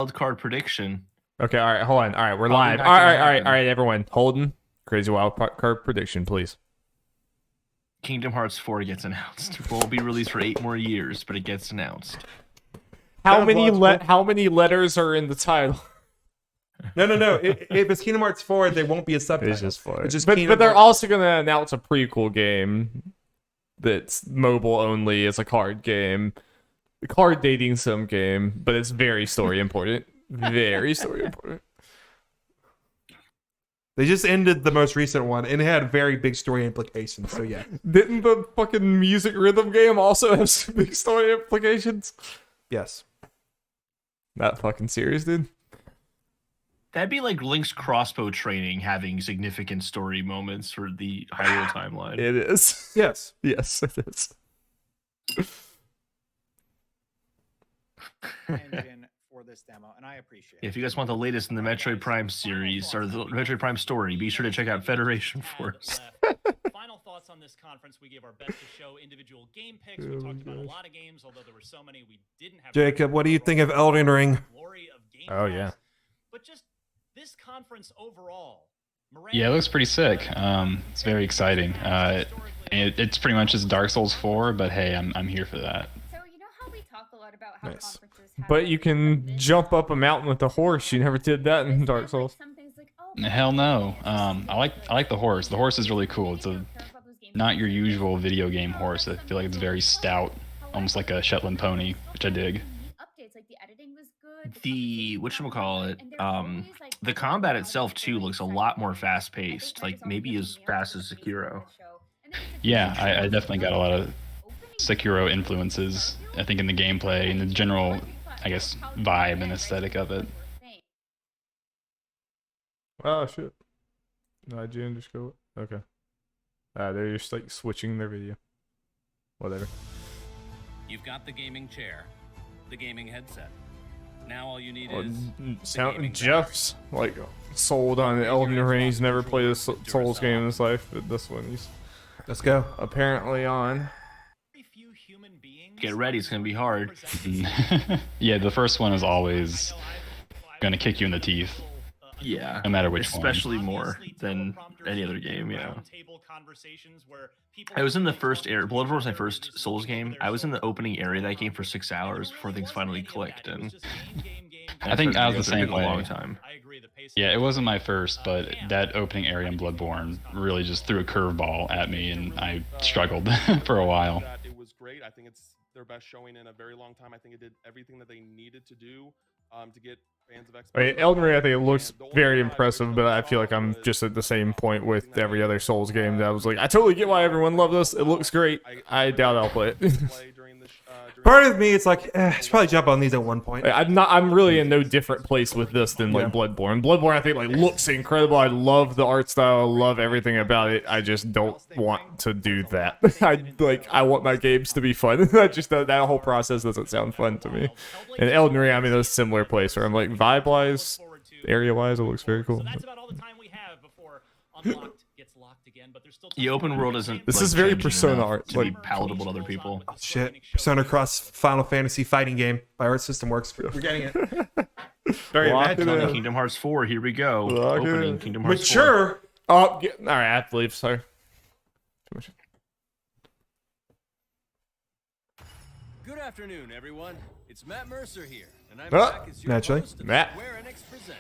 wild card prediction. Okay, all right, hold on. All right, we're Probably live. not All gonna right, happen. everyone. Holden, crazy wild card prediction, please. Kingdom Hearts 4 gets announced. It won't be released for 8 more years, but it gets announced. How Sounds many logical. how many letters are in the title? No. If it's Kingdom Hearts 4, there won't be a subtitle. It's just 4. It's just But Kingdom they're Hearts- also gonna announce a prequel game that's mobile only. It's a card game, card dating sim game, but it's very story important. Very story important. They just ended the most recent one, and it had very big story implications. So yeah, Didn't the fucking music rhythm game also have some big story implications? yes. That fucking serious, dude. That'd be like Link's crossbow training having significant story moments for the Hyrule timeline. It is. Yes. Yes, it is. Engine for this demo, and I appreciate it. If you guys want the latest in the Metroid Prime series or the Metroid Prime story, be sure to check out Federation Force. Final thoughts on this conference. We gave our best to show individual game picks. We talked about a lot of games, although there were so many we didn't have. Jacob, what do you think of Elden Ring? Glory of Game Oh, Pass. yeah. But just this conference overall. Yeah, it looks pretty sick. It's very exciting. It's pretty much just Dark Souls 4, but hey, I'm here for that. So you know how we talk a lot about how Nice. conferences have But like you can this jump up a mountain with a horse. You never did that in this Dark have, Souls. Like, some things like, oh, Hell no. I like the horse. The horse is really cool. It's not your usual video game horse. I feel like it's very stout, almost like a Shetland pony, which I dig. Updates, like the editing was good. The conversations were whatchamacallit, good, and there's always, like, the combat itself too looks a lot more fast paced, like maybe as fast as Sekiro. Yeah, I definitely got a lot of Sekiro influences, I think, in the gameplay and the general, I guess, vibe and aesthetic of it. Oh shit. IGN just go. Okay. They're just like switching their video. Whatever. You've got the gaming chair, the gaming headset. Now all you need Well, is sound gaming Jeff's like sold on Elden Ring. He's never played a Souls game in his life, but this one he's Let's go. apparently on. Very few human beings. Get ready, it's gonna be hard. Yeah, the first one is always gonna kick you in the teeth. Yeah, No matter which one. especially more than any other game, you know. I was in the first area. Bloodborne was my first Souls game. I was in the opening area of that game for 6 hours before things finally clicked, and I think I was the same a long way. time. Yeah, it wasn't my first, but that opening area in Bloodborne really just threw a curveball at me, and I struggled for a while. That it was great. I think it's their best showing in a very long time. I think it did everything that they needed to do to get fans of Xbox. I mean, Elden Ring, I think it looks very impressive, but I feel like I'm just at the same point with every other Souls game that I was like, I totally get why everyone loved this. It looks great. I doubt I'll play it. Part of me, it's like, I should probably jump on these at one point. I'm really in no different place with this than like Bloodborne. Bloodborne, I think, like looks incredible. I love the art style. I love everything about it. I just don't want to do that. I want my games to be fun. That whole process doesn't sound fun to me. And Elden Ring, I'm in a similar place where I'm like, vibe wise, area wise, it looks very cool. So that's about all the time we have before Unlocked gets locked again, but there's still The open world isn't. This like, is very changing Persona enough art, to be like- palatable to other people. Oh, shit. Persona Cross Final Fantasy fighting game by Art System Works. We're getting it. Very Lock it imaginative. in. Kingdom Hearts 4. Here we go. Lock it Opening in. Kingdom Hearts 4. Mature. Oh, all right, I have to leave. Sorry. Too much. Good afternoon, everyone. It's Matt Mercer here, and I'm Ah, back as your naturally. host of Matt. Square Enix Presents.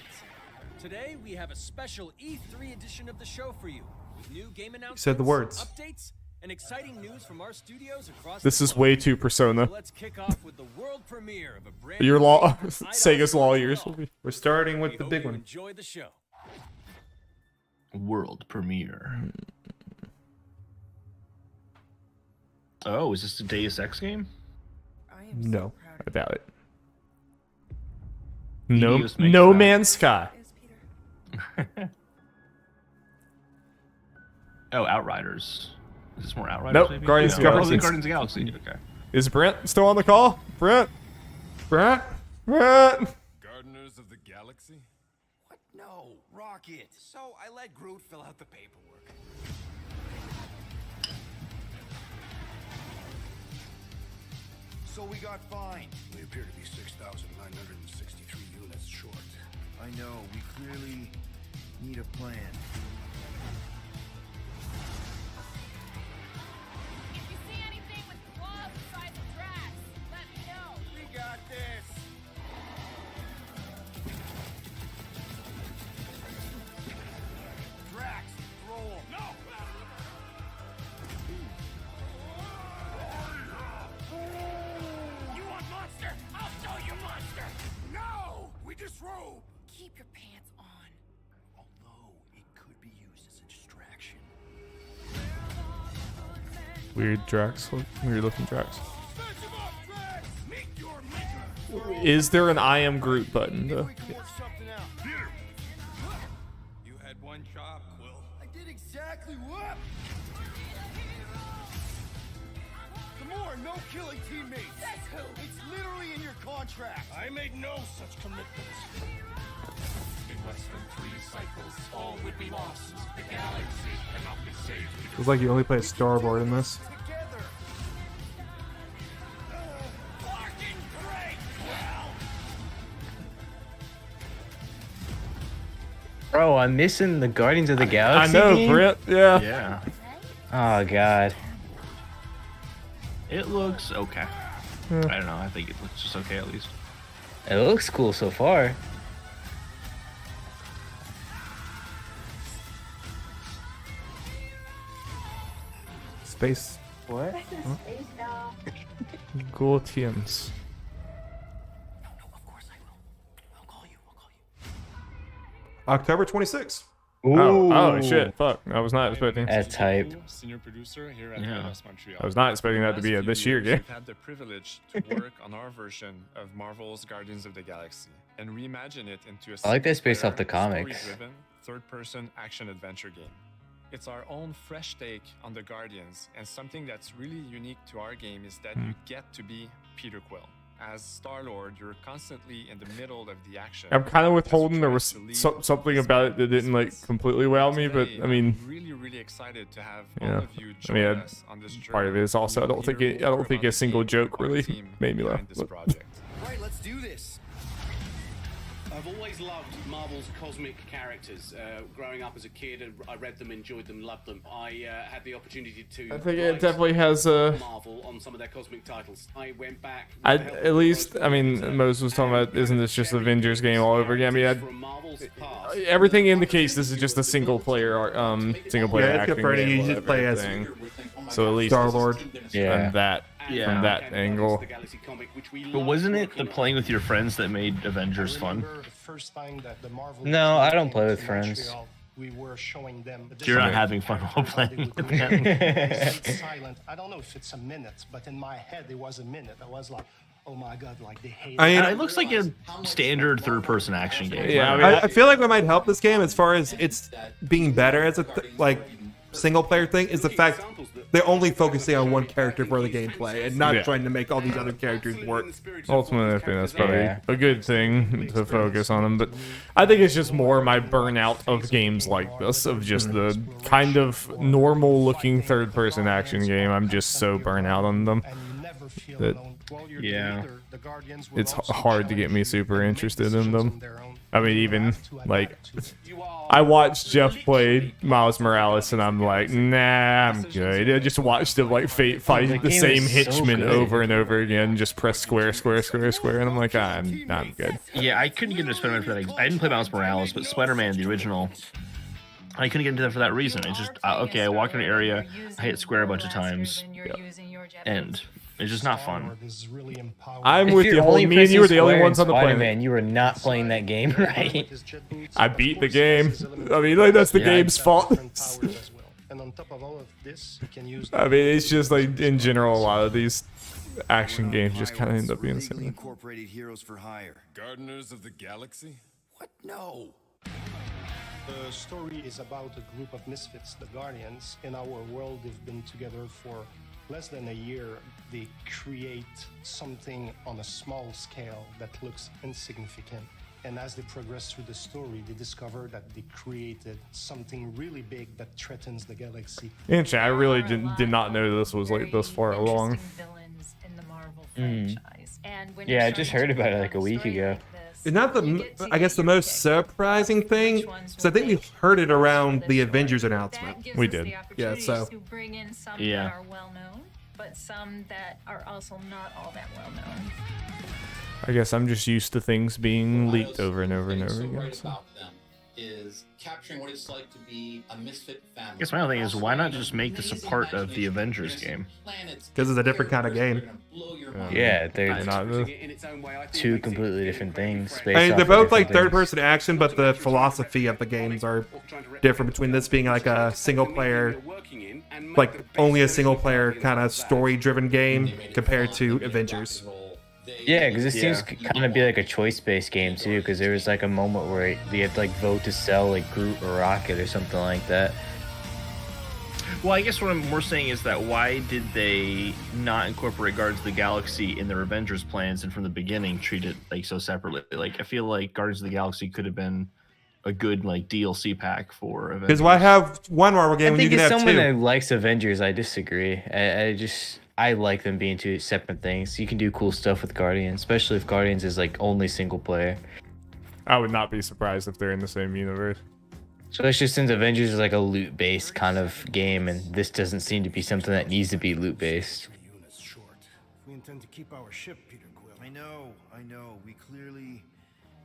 Today we have a special E3 edition of the show for you, with new game announcements, said the words. updates, and exciting news from our studios across This the is globe. way too Persona. So let's kick off with the world premiere of a brand Your new law, game from Sega's law years will be. We're starting with We the hope big you one. Enjoy the show. World premiere. Oh, is this a Deus Ex game? No. I doubt it. No, Eidos makes No that. Man's Sky. Oh, Outriders. Is this more Outriders? Nope, maybe? Guardians No. of the Oh, Galaxy. Guardians of the Galaxy. Okay. Is Brent still on the call? Brent? Brent? Brent? Gardeners of the Galaxy? What? No, Rocket. So I let Groot fill out the paperwork. So we got fined. We appear to be 6,963 units need a plan. If you see anything with claws the size of Drax, let me know. We got this. Drax, roll. No. You want monster? I'll show you monster. No, we disrobe. Keep your pants on. Although it could be used as a distraction. Weird Drax. Weird looking Drax. Fetch him up, Drax. Meet your maker. Is there an I am Groot button though? We can work something out. You had one job, Quill. I did exactly what? Gamora, no killing teammates. That's who. It's literally in your contract. I made no such commitments. In less than 3 cycles, all would be lost. The galaxy cannot be saved. Feels like you only play a Starboard in this. Together. Fucking great, Quill. Bro, I'm missing the Guardians of the I Galaxy know, game. Britt. Yeah. Yeah. Oh god. It looks okay. Yeah. I don't know. I think it looks just okay at least. It looks cool so far. Space. What? Gauntlet. Of course I will. I'll call you. October 26th. Oh shit! Fuck! I was not expecting. That's hype. Senior producer here at Yeah. Eidos Montreal. I was not expecting that to be a this year game. We've had the privilege to work on our version of Marvel's Guardians of the Galaxy and reimagine it into a I like this based off the single-player, comics. story-driven, third-person action-adventure game. It's our own fresh take on the Guardians, and something that's really unique to our game is that you get to be Peter Quill. As Star-Lord, you're constantly in the middle of the action. I'm kind of as you withholding. There try was to lead something about it that didn't like completely wow me, but Today, I mean, I'm really excited to have yeah. all of you I join mean, us on this part of it journey is also I to don't think hear it. I don't more think about a single the game joke and really team made me laugh. behind this but- project. Right, let's do this. I've always loved Marvel's cosmic characters. Growing up as a kid, I read them, enjoyed them, loved them. I had the opportunity to. I think it write definitely has a. Marvel on some of their cosmic titles. I went back. At least, I mean, Moses was talking about, isn't this just Avengers game all over again? I mean, From Marvel's past. everything indicates this is just a single player, action Yeah, it's good game, you just play as thing. So at least Star-Lord. from that Yeah. from that angle. But wasn't it the playing with your friends that made Avengers fun? No, I don't play with friends. We were showing them. You're not having fun while playing with them. It's silent. I don't know if it's a minute, but in my head it was a minute. I was like, oh my god, like they hate. I mean, It looks like a standard third-person action game. Yeah, I mean, I feel like what might help this game as far as it's being better as a single player thing is the fact they're only focusing on one character for the gameplay and not trying to make all these other characters work. Ultimately, I think that's probably a good thing to focus on them. But I think it's just more my burnout of games like this, of just the kind of normal-looking third-person action game. I'm just so burnt out on them that it's hard to get me super interested in them. I mean, even like I watched Jeff play Miles Morales, and I'm like, nah, I'm good. I just watched him like fight the same henchman over and over again. Just press square, and I'm like, I'm good. Yeah, I couldn't get into Spider-Man for that. I didn't play Miles Morales, but Spider-Man, the original, I couldn't get into that for that reason. It's just okay. I walk in an area, I hit square a bunch of times, and it's just not fun. I'm with you. Me and you were the only ones on the planet. Man, you were not playing that game right. I beat the game. I mean, like that's the game's fault. I mean, it's just like in general, a lot of these action games just kind of end up being the same. Incorporated heroes for hire. Gardeners of the Galaxy? What? No. The story is about a group of misfits, the Guardians. In our world, they've been together for less than a year. They create something on a small scale that looks insignificant. And as they progress through the story, they discover that they created something really big that threatens the galaxy. Actually, I really did not know this was like this far along. Yeah, I just heard about it like a week ago. It's not the, I guess the most surprising thing, because I think we heard it around the Avengers announcement. We did. Yeah, so. To bring in some Yeah. that are well known, but some that are also not all that well known. I guess I'm just used to things being leaked over and over and over again. So. Is capturing what it's like to be a misfit family. I guess my other thing is, why not just make this a part of the Avengers game? Because it's a different kind of game. Yeah, they're not two completely different things. I mean, they're both like third-person action, but the philosophy of the games are different between this being like a single-player, like only a single-player kind of story-driven game compared to Avengers. Yeah, because it seems kind of be like a choice-based game too. Because there was like a moment where you had to like vote to sell like Groot or Rocket or something like that. Well, I guess what I'm more saying is that why did they not incorporate Guardians of the Galaxy in their Avengers plans and from the beginning treat it like so separately? Like, I feel like Guardians of the Galaxy could have been a good like DLC pack for Avengers. Because why have one Marvel game when you can have two? I think as someone that likes Avengers, I disagree. I like them being two separate things. You can do cool stuff with Guardians, especially if Guardians is like only single player. I would not be surprised if they're in the same universe. Especially since Avengers is like a loot-based kind of game, and this doesn't seem to be something that needs to be loot-based. We intend to keep our ship, Peter Quill. I know. We clearly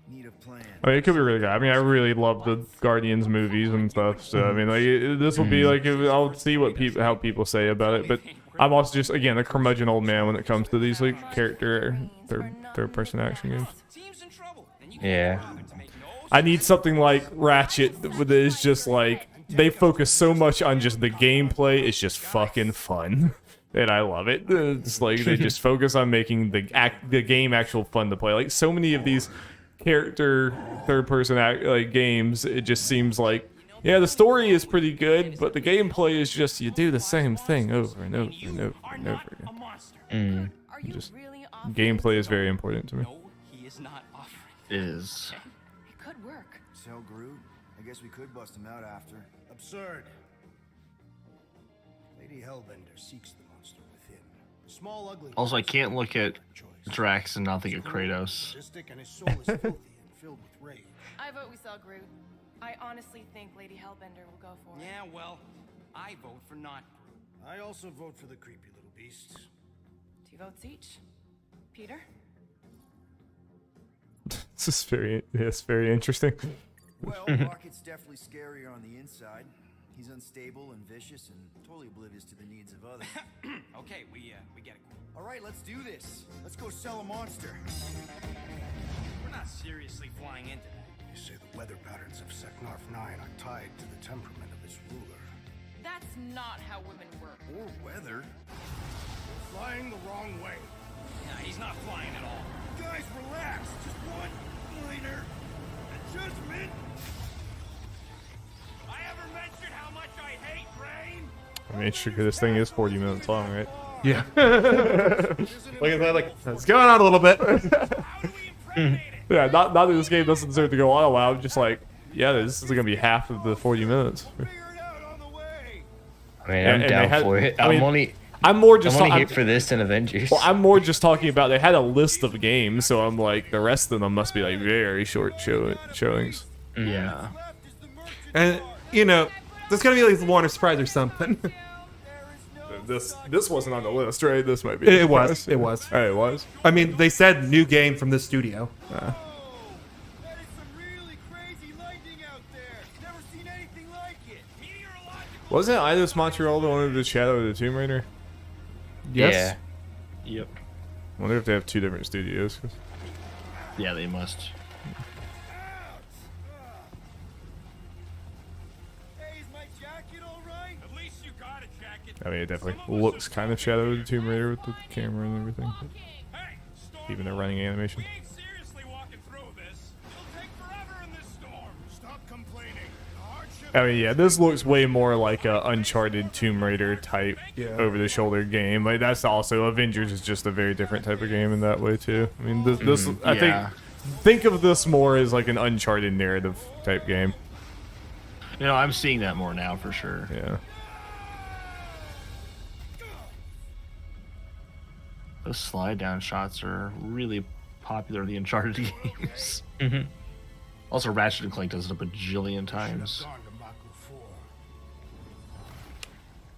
need a plan. I mean, it could be really good. I mean, I really love the Guardians movies and stuff. So I mean, like this will be like I'll see what how people say about it, but I'm also just again a curmudgeon old man when it comes to these like character third person action games. Yeah. I need something like Ratchet that is just like they focus so much on just the gameplay. It's just fucking fun, and I love it. It's like they just focus on making the game actual fun to play. Like so many of these character third person like games, it just seems like yeah, the story is pretty good, but the gameplay is just you do the same thing over and over and over and over again. Just gameplay is very important to me. It is. It could work. Sell Groot? I guess we could bust him out after. Absurd. Lady Hellbender seeks the monster within. The small, ugly. Also, I can't look at Drax and not think of Kratos. And his soul is filthy and filled with rage. I vote we sell Groot. I honestly think Lady Hellbender will go for it. Yeah, well, I vote for not Groot. I also vote for the creepy little beast. 2 votes each. Peter? This is very interesting. Well, Rocket's definitely scarier on the inside. He's unstable and vicious and totally oblivious to the needs of others. Okay, we get it. All right, let's do this. Let's go sell a monster. We're not seriously flying into that. You say the weather patterns of Seknarf 9 are tied to the temperament of its ruler. That's not how women work. Or weather. We're flying the wrong way. Yeah, he's not flying at all. Guys, relax. Just one minor adjustment. I ever mentioned how much I hate rain? I mean, sure, this thing is 40 minutes long, right? Yeah. Look at that, like, it's going on a little bit. Yeah, not that this game doesn't deserve to go on a while. I'm just like, yeah, this is gonna be half of the 40 minutes. I mean, I'm down for it. I'm more just here for this than Avengers. Well, I'm more just talking about they had a list of games, so I'm like the rest of them must be like very short showings. Yeah. And you know, there's gonna be like Warner surprise or something. This wasn't on the list, right? This might be. It was. Oh, it was. I mean, they said new game from the studio. Wasn't Eidos Montreal the one who did Shadow of the Tomb Raider? Yes. Yeah. Yep. I wonder if they have two different studios. Yeah, they must. I mean, it definitely looks kind of Shadow of the Tomb Raider with the camera and everything. Even the running animation. I mean, yeah, this looks way more like a Uncharted Tomb Raider type over-the-shoulder game. Like that's also Avengers is just a very different type of game in that way too. I mean, this I think of this more as like an Uncharted narrative type game. You know, I'm seeing that more now for sure. Yeah. Those slide down shots are really popular the Uncharted games. Mm-hmm. Also, Ratchet and Clank does it a bajillion times.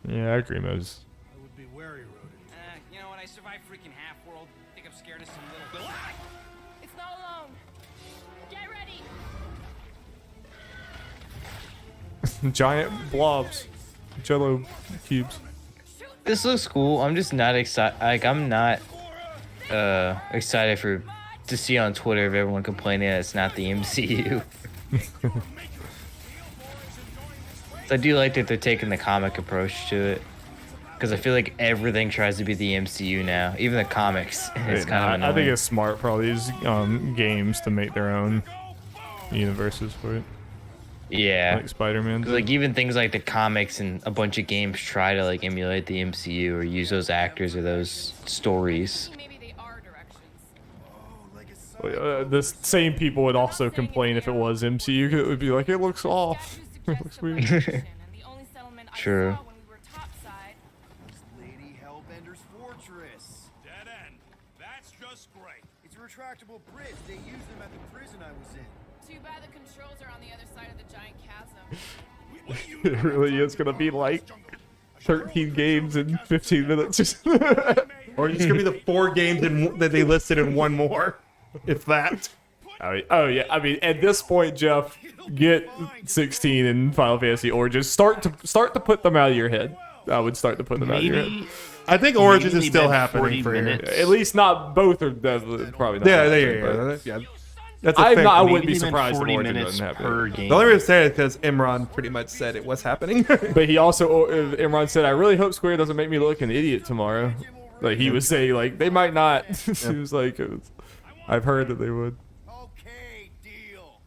Yeah, I agree, Moses. You know what? I survived freaking half-world. Think I'm scared of some little... It's not alone. Get ready. Giant blobs, Jello cubes. This looks cool. I'm just not excited. Like, I'm not excited to see on Twitter of everyone complaining that it's not the MCU. So I do like that they're taking the comic approach to it, because I feel like everything tries to be the MCU now, even the comics. It's kind of annoying. I think it's smart for these games to make their own universes for it. Yeah, like Spider-Man. Like even things like the comics and a bunch of games try to like emulate the MCU or use those actors or those stories. The same people would also complain if it was MCU. 'Cause it would be like, it looks off. It looks weird. True. Lady Hellbender's Fortress. Dead end. That's just great. It's a retractable bridge. They used them at the prison I was in. Too bad the controls are on the other side of the giant chasm. It really is gonna be like 13 games in 15 minutes. Or it's gonna be the 4 games that they listed in one more, if that. I mean, oh yeah. I mean, at this point, Jeff, get 16 in Final Fantasy Origins. Start to put them out of your head. I would start to put them out of your head. I think Origins is still happening for you. At least not both are probably not. Yeah. That's a fair I point. wouldn't be surprised if Origins doesn't happen. The only reason I say it is because Imran pretty much said it was happening. But he also, Imran said, I really hope Square doesn't make me look an idiot tomorrow. Like he was saying, like they might not. He was like, I've heard that they would. Okay, deal.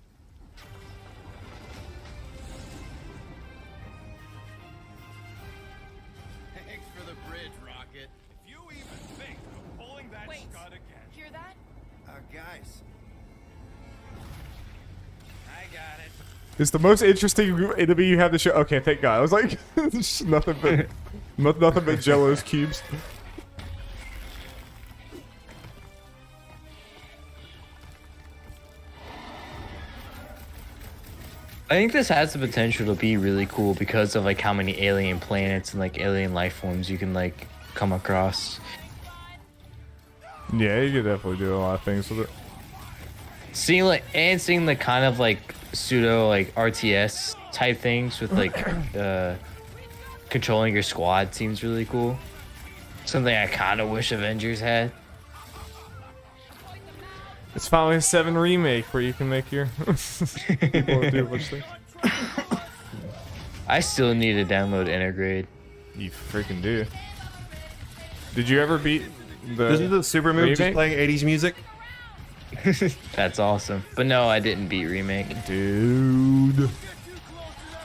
Thanks for the bridge, Rocket. If you even think of pulling that scud again. Hear that? Guys. I got it. It's the most interesting enemy you have to show. Okay, thank God. I was like, nothing but Jello's cubes. I think this has the potential to be really cool because of like how many alien planets and like alien life forms you can like come across. Yeah, you could definitely do a lot of things with it. Seeing the kind of like pseudo like RTS type things with like controlling your squad seems really cool. Something I kind of wish Avengers had. It's Final Fantasy 7 remake where you can make your people do a bunch of things. I still need to download Intergrade. You freaking do. Did you ever beat the? This is the super move just playing 80s music. That's awesome. But no, I didn't beat remake, dude.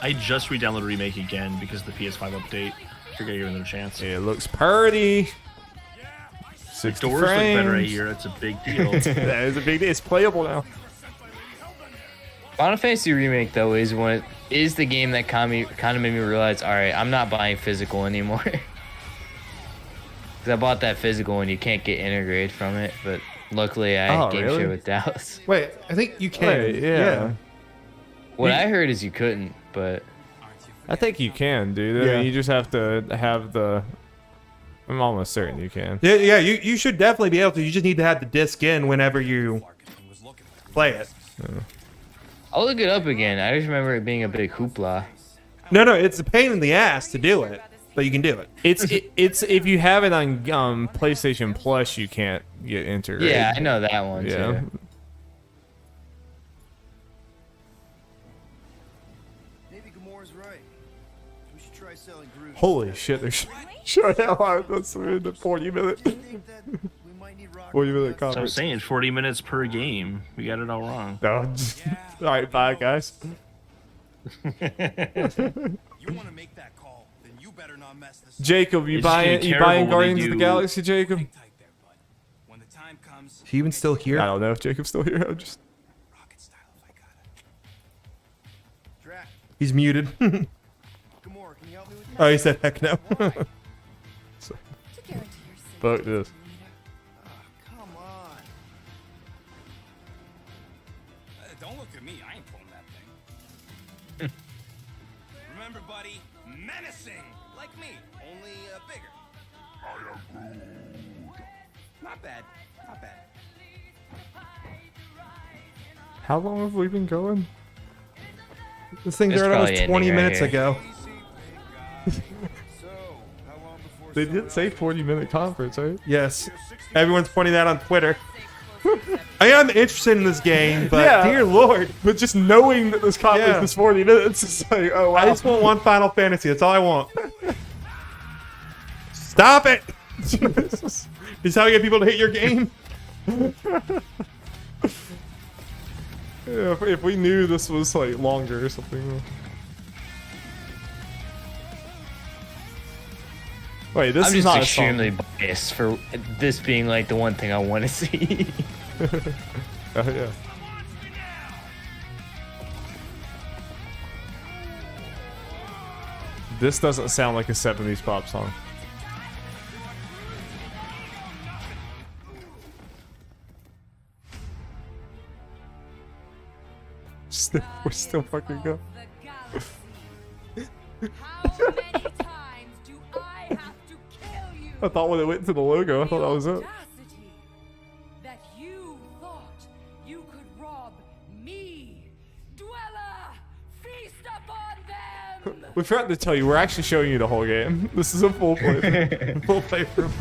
I just re-downloaded remake again because of the PS5 update. Figured I'd give it another chance. It looks pretty. 60 doors frames. look better here. It's a big deal. That is a big deal. It's playable now. Final Fantasy Remake though is the game that kind of made me realize, all right, I'm not buying physical anymore. Because I bought that physical and you can't get Intergrade from it, but luckily I game share with Dallas. Wait, I think you can. Wait, yeah. What I heard is you couldn't, but I think you can, dude. I Yeah. mean, you just have to have the. I'm almost certain you can. Yeah, you should definitely be able to. You just need to have the disc in whenever you play it. I'll look it up again. I just remember it being a big hoopla. No, it's a pain in the ass to do it, but you can do it. It's if you have it on PlayStation Plus, you can't get Intergrade. Yeah, I know that one Yeah. too. Maybe Gamora's right. We should try selling Groot. Holy shit! They're showing how hard that's in the 40-minute. 40-minute So I'm conference. saying 40 minutes per game. We got it all wrong. No. All right, bye, guys. You want to make that call, then you better not mess this up. Jacob, you It's just gonna buying be you terrible buying when they Guardians of the do- Galaxy, Jacob? When the time comes, Is he even still here? I don't know if Jacob's still here. I'm just. He's muted. Gamora, can you help me with Oh, he said heck no. Fuck this. Come on. Don't look at me. I ain't pulling that thing. Remember, buddy, menacing, like me, only bigger. Not bad. Not bad. How long have we been going? This thing It's started almost probably 20 ending right minutes here. ago. They did say 40-minute conference, right? Yes. Everyone's pointing that on Twitter. I am interested in this game, but Yeah. dear lord. But just knowing that this conference Yeah. is 40 minutes is like, oh wow. I just want one Final Fantasy. That's all I want. Stop it! This is how you get people to hit your game. Yeah, if we knew this was like longer or something. Wait, this I'm is just not extremely biased for this being like the one thing I want to see. Oh yeah. This doesn't sound like a 70s pop song. We're still fucking going. I thought when it went to the logo, I thought that was it. That you thought you could rob me, Dweller! Feast upon them! We forgot to tell you, we're actually showing you the whole game. This is a full playthrough. Full playthrough.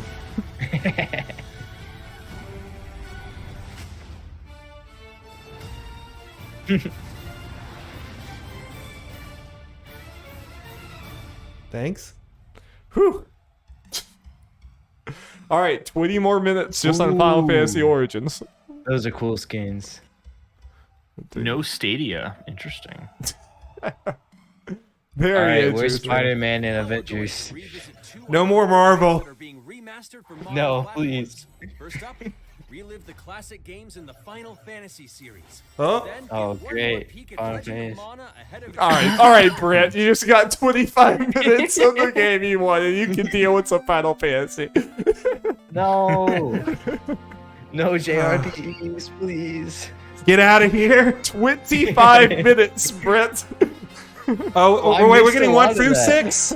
Thanks. Whew. All right, 20 more minutes just on Final Fantasy Origins. Those are cool skins. No Stadia. Interesting. Very Alright, where's interesting. Spider-Man and Avengers? No more Marvel. No, please. First up, relive the classic games in the Final Fantasy series. Oh. Then, Oh, get one more great. peek at Final Legend of Fantasy. Mana ahead of All right, Brett. You just got 25 minutes of the game you wanted. You can deal with some Final Fantasy. No. No JRPGs, please. Get out of here. 25 minutes, Brett. Oh, wait, we're getting 1 through 6?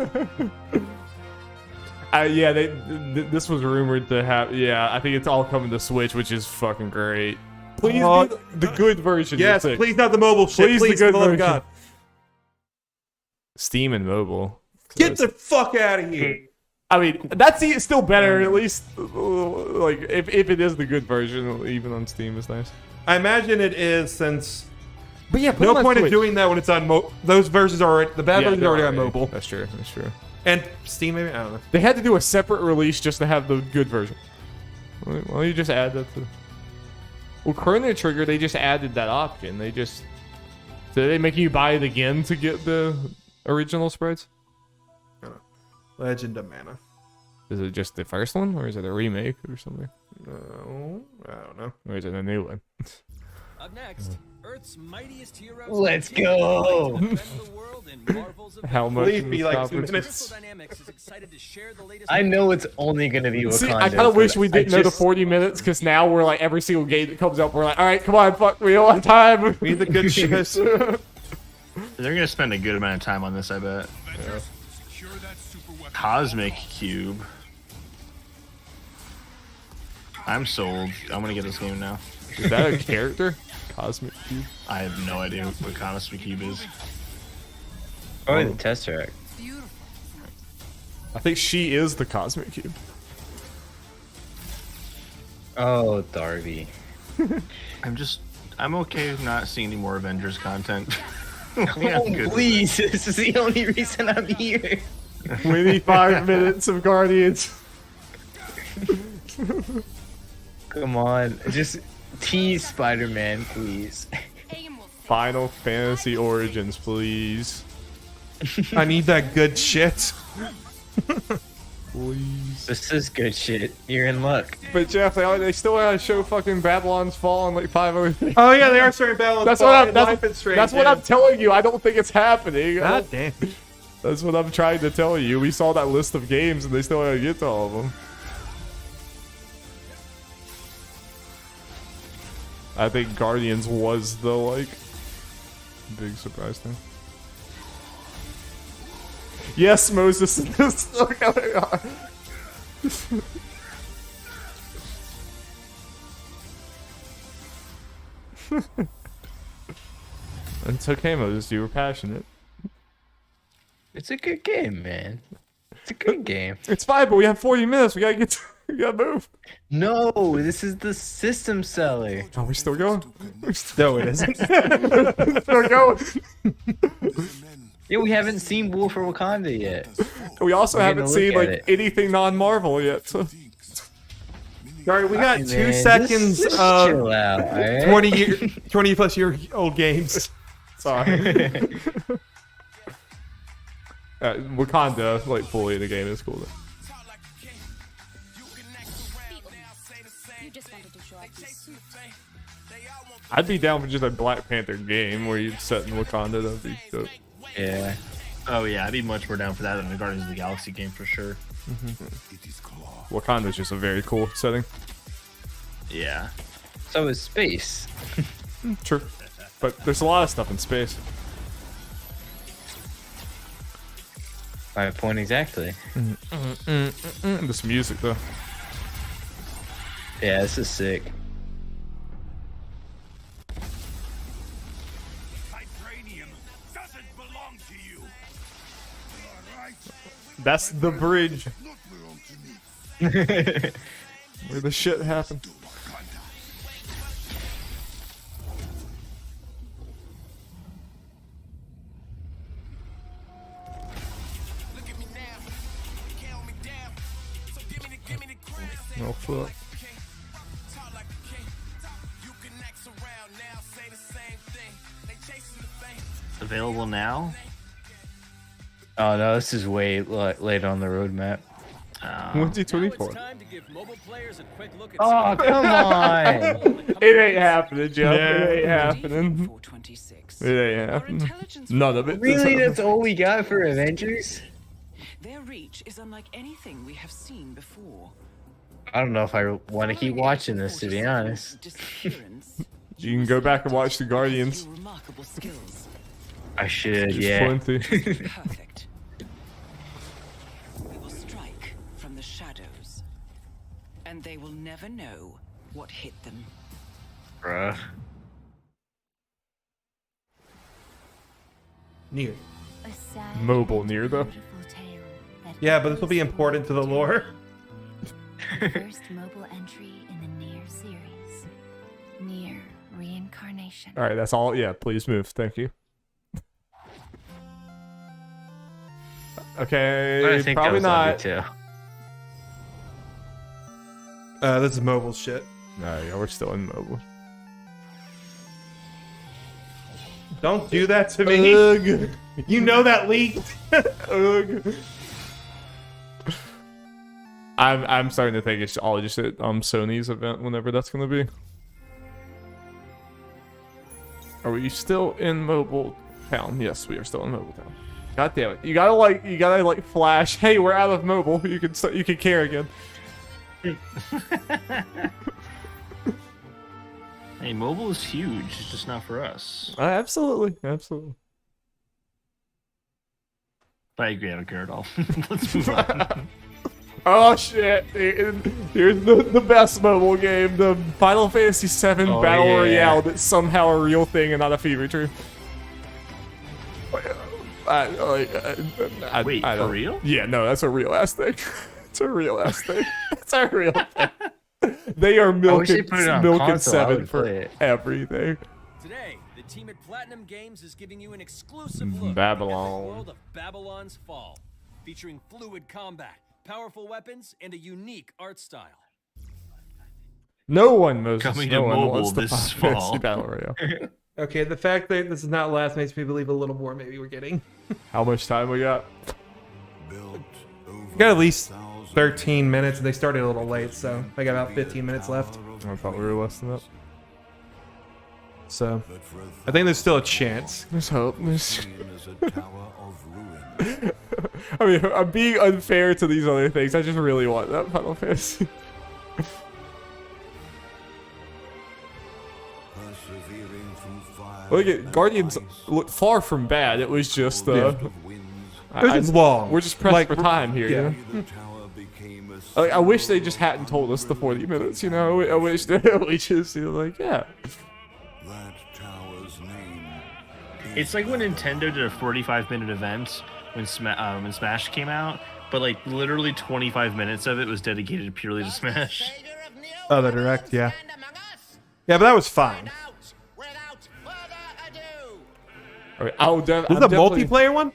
Yeah, this was rumored to have. Yeah, I think it's all coming to Switch, which is fucking great. Please be the good version. Yes, of it. please not the mobile shit. Please, Please, the good for the love version. of God. Steam and mobile. Get the fuck out of here. I mean, that's still better. At least, like, if it is the good version, even on Steam, is nice. I imagine it is, since. But yeah, put no them on point in Switch. doing that when it's on those versions are already, the bad versions are already on mobile. That's true. That's true. And Steam, maybe, I don't know. They had to do a separate release just to have the good version. Why don't you just add that to? Well, Chrono Trigger, they just added that option. They just. Did they make you buy it again to get the original sprites? Legend of Mana. Is it just the first one, or is it a remake or something? No, I don't know. Or is it a new one? Up next, Earth's mightiest heroes. Let's go. How much? Please in be this like 2 conference? minutes. I know it's only gonna be Wakanda. See, I kind of wish we didn't know the 40 minutes, because now we're like, every single game that comes up, we're like, all right, come on, fuck, we don't have time. We need the good shit. They're gonna spend a good amount of time on this, I bet. Yeah. Cosmic Cube. I'm sold. I'm gonna get this game now. Is that a character? Cosmic Cube? I have no idea what Cosmic Cube is. Probably the Tesseract. I think she is the Cosmic Cube. Oh, Darby. I'm okay with not seeing any more Avengers content. Yeah, I'm good with Please, this is the only reason I'm here. 25 minutes of Guardians. Come on, just tease Spider-Man, please. Final Fantasy Origins, please. I need that good shit. Please. This is good shit. You're in luck. But Jeff, they still gotta show fucking Babylon's Fall and like 5 other things. Oh yeah, they are starting Babylon's That's Fall what and Life is Strange, that's what yeah. I'm telling you. I don't think it's happening. God damn. That's what I'm trying to tell you. We saw that list of games and they still gotta get to all of them. I think Guardians was the like big surprise thing. Yes, Moses. This is still going on. It's okay, Moses. You were passionate. It's a good game, man. It's a good game. It's fine, but we have 40 minutes. We gotta move. No, this is the system seller. Oh, we're still going? No, it isn't. Still going. Yeah, we haven't seen Wolf for Wakanda yet. We also We're haven't gonna seen look at like it. anything non-Marvel yet. So. All right, we got Hey, 2 man, seconds just of chill out, all right? 20 plus year old games. Sorry. Wakanda, like fully in the game, is cool. Though. You just wanted to show off your suit. I'd be down for just a Black Panther game where you'd set in Wakanda. That'd be dope. Yeah. Oh yeah, I'd be much more down for that than the Guardians of the Galaxy game for sure. Wakanda's just a very cool setting. Yeah. So is space. True. But there's a lot of stuff in space. My point exactly. This music, though. Yeah, this is sick. That's the bridge. Where the shit happened. Oh fuck. Available now? Oh no, this is way late on the roadmap. When's he 24? Oh, come on! It ain't happening, Joe. It ain't happening. It ain't happening. None of it. Really? That's all we got for Avengers? Their reach is unlike anything we have seen before. I don't know if I want to keep watching this, to be honest. You can go back and watch the Guardians. I should, There's yeah. plenty. Perfect. We will strike from the shadows, and they will never know what hit them. Bruh. Near. Mobile near though. Yeah, but this will be important to the lore. First mobile entry in the Nier series. Nier Reincarnation. All right, that's all. Yeah, please move. Thank you. Okay, I think probably that was not. This is mobile shit. No, yeah, we're still in mobile. Don't do that to me. Ugh. You know that leaked. Ugh. I'm starting to think it's all just at Sony's event whenever that's gonna be. Are we still in Mobile Town? Yes, we are still in Mobile Town. God damn it! You gotta like flash. Hey, we're out of mobile. You can care again. Hey, mobile is huge. It's just not for us. Absolutely. But I agree. I don't care at all. Let's move on. Oh shit! Here's the best mobile game, the Final Fantasy VII Battle Royale that's somehow a real thing and not a fever dream. Wait, for real? Yeah, no, that's a real ass thing. It's a real ass thing. It's a real thing. They are milking 7 for everything. Today, the team at Platinum Games is giving you an exclusive look Babylon. at the world of Babylon's Fall, featuring fluid combat, powerful weapons, and a unique art style. No one, Moses. Coming no to one mobile wants to this Final fall. Fantasy Battle Royale. Okay, the fact that this is not last makes me believe a little more. Maybe we're getting. How much time we got? We got at least 13 minutes, and they started a little late, so I got about 15 minutes left. I thought we were less than that. So, I think there's still a chance. There's hope. I mean, I'm being unfair to these other things. I just really want that Final Fantasy. Look at Guardians look far from bad. It was just It was just long. We're just pressed Like, for time here. yeah. You know? I wish they just hadn't told us the 40 minutes. You know, I wish that we just like yeah. It's like when Nintendo did a 45-minute event when Smash came out, but like literally 25 minutes of it was dedicated purely to Smash. Oh, the direct, yeah. Yeah, but that was fine. All right, Was the multiplayer one?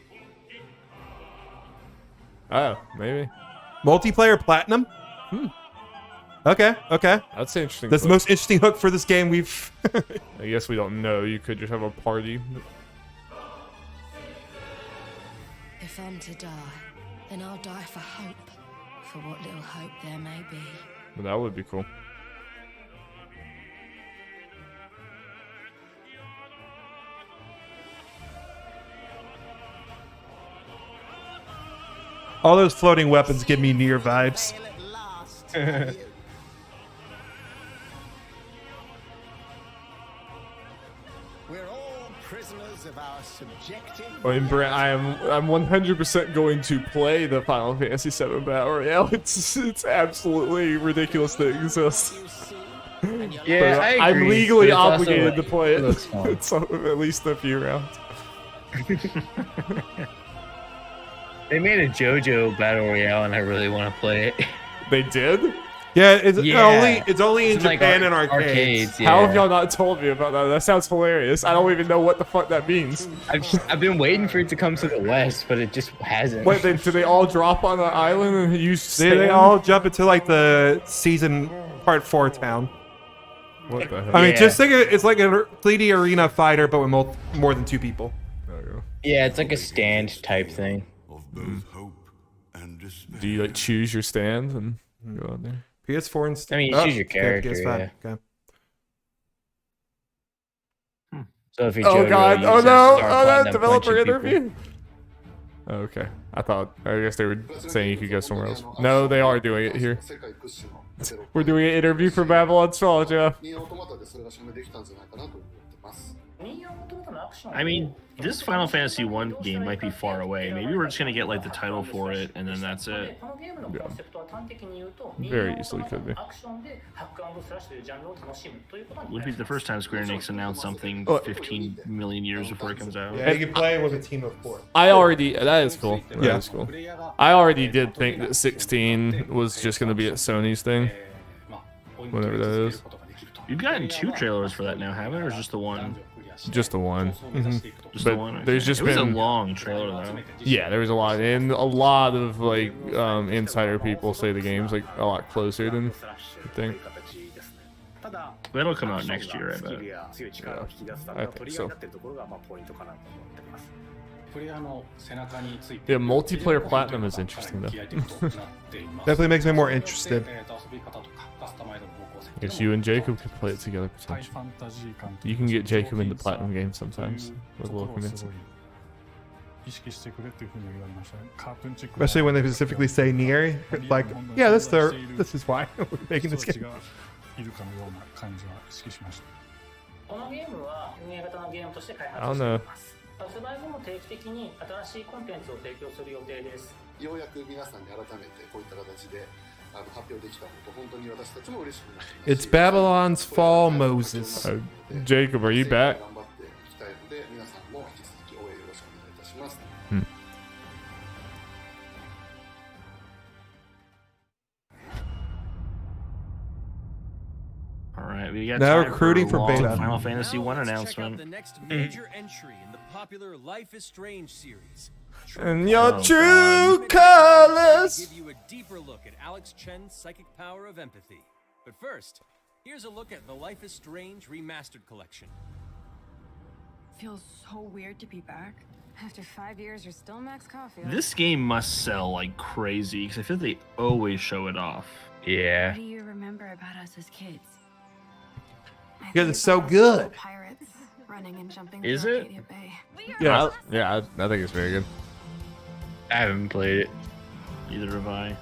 Oh, maybe. Multiplayer platinum? Okay. That's an interesting. That's the most interesting hook for this game we've... I guess we don't know. You could just have a party. If I'm to die, then I'll die for hope. For what little hope there may be. Well, that would be cool. All those floating weapons give me Nier vibes. I'm 100% going to play the Final Fantasy VII Battle Royale. It's absolutely ridiculous that it exists. Yeah, But I agree, I'm legally but it's also, obligated to like, play it it. looks fun. It's at least a few rounds. They made a JoJo Battle Royale, and I really want to play it. They did? Yeah, it's only in It's like Japan and arcades. How have y'all not told me about that? That sounds hilarious. I don't even know what the fuck that means. I've been waiting for it to come to the West, but it just hasn't. Wait, do they all drop on an island and use They all jump into like the season part 4 town. What the hell? I mean, just think it's like a 3D arena fighter, but with more than 2 people. Yeah, it's like a stand type thing. Do you like choose your stand and go out there? PS4 and I mean, you choose your character, PS5. yeah. Okay. So if you're Oh JoJo, god! you Oh just no! start Oh playing no! a Developer bunch of people. interview. Oh, okay, I guess they were saying you could go somewhere else. No, they are doing it here. We're doing an interview for Babylon's Fall, Jeff. I mean, this Final Fantasy 1 game might be far away. Maybe we're just gonna get like the title for it, and then that's it. Very easily could be. Would be the first time Square Enix announced something 15 million years before it comes out. Yeah, you can play with a team of 4. That is cool. That Yeah. is cool. I already did think that 16 was just going to be at Sony's thing. Whatever that is. You've gotten 2 trailers for that now, haven't you? Or just the one? Just the one. Just But the one. there's Okay. just It was been a long trailer though. Yeah, there was a lot, and a lot of like insider people say the game's like a lot closer than you think. That'll come out next year, I bet. Yeah, I think so. Yeah, multiplayer platinum is interesting though. Definitely makes me more interested. I guess you and Jacob could play it together potentially. You can get Jacob into platinum games sometimes with a little convincing. Especially when they specifically say Nier, like, yeah, this is why we're making this game. I don't know. 発売後も定期的に新しいコンテンツを提供する予定です。ようやく皆さんに改めてこういった形で発表できたこと本当に私たちも嬉しく思っています。 It's Babylon's Fall, Moses. Jacob, are you back? 頑張っていきたいので皆さんも引き続き応援よろしくお願いいたします。 All right, we got Now time recruiting for for a long beta. Final Fantasy Now 1 let's check out announcement. the next major entry in the popular Life is Strange series. And your Oh, true I'll colors. give you a deeper look at Alex Chen's psychic power of empathy. But first, here's a look at the Life is Strange Remastered Collection. Feels so weird to be back. After 5 years, you're still Max Caulfield. This game must sell like crazy because I feel they always show it off. Yeah. What do you remember about us as kids? Because it's so good. Pirates running and jumping Is through it? Arcadia Bay. Yeah, I think it's very good. I haven't played it. Neither have I.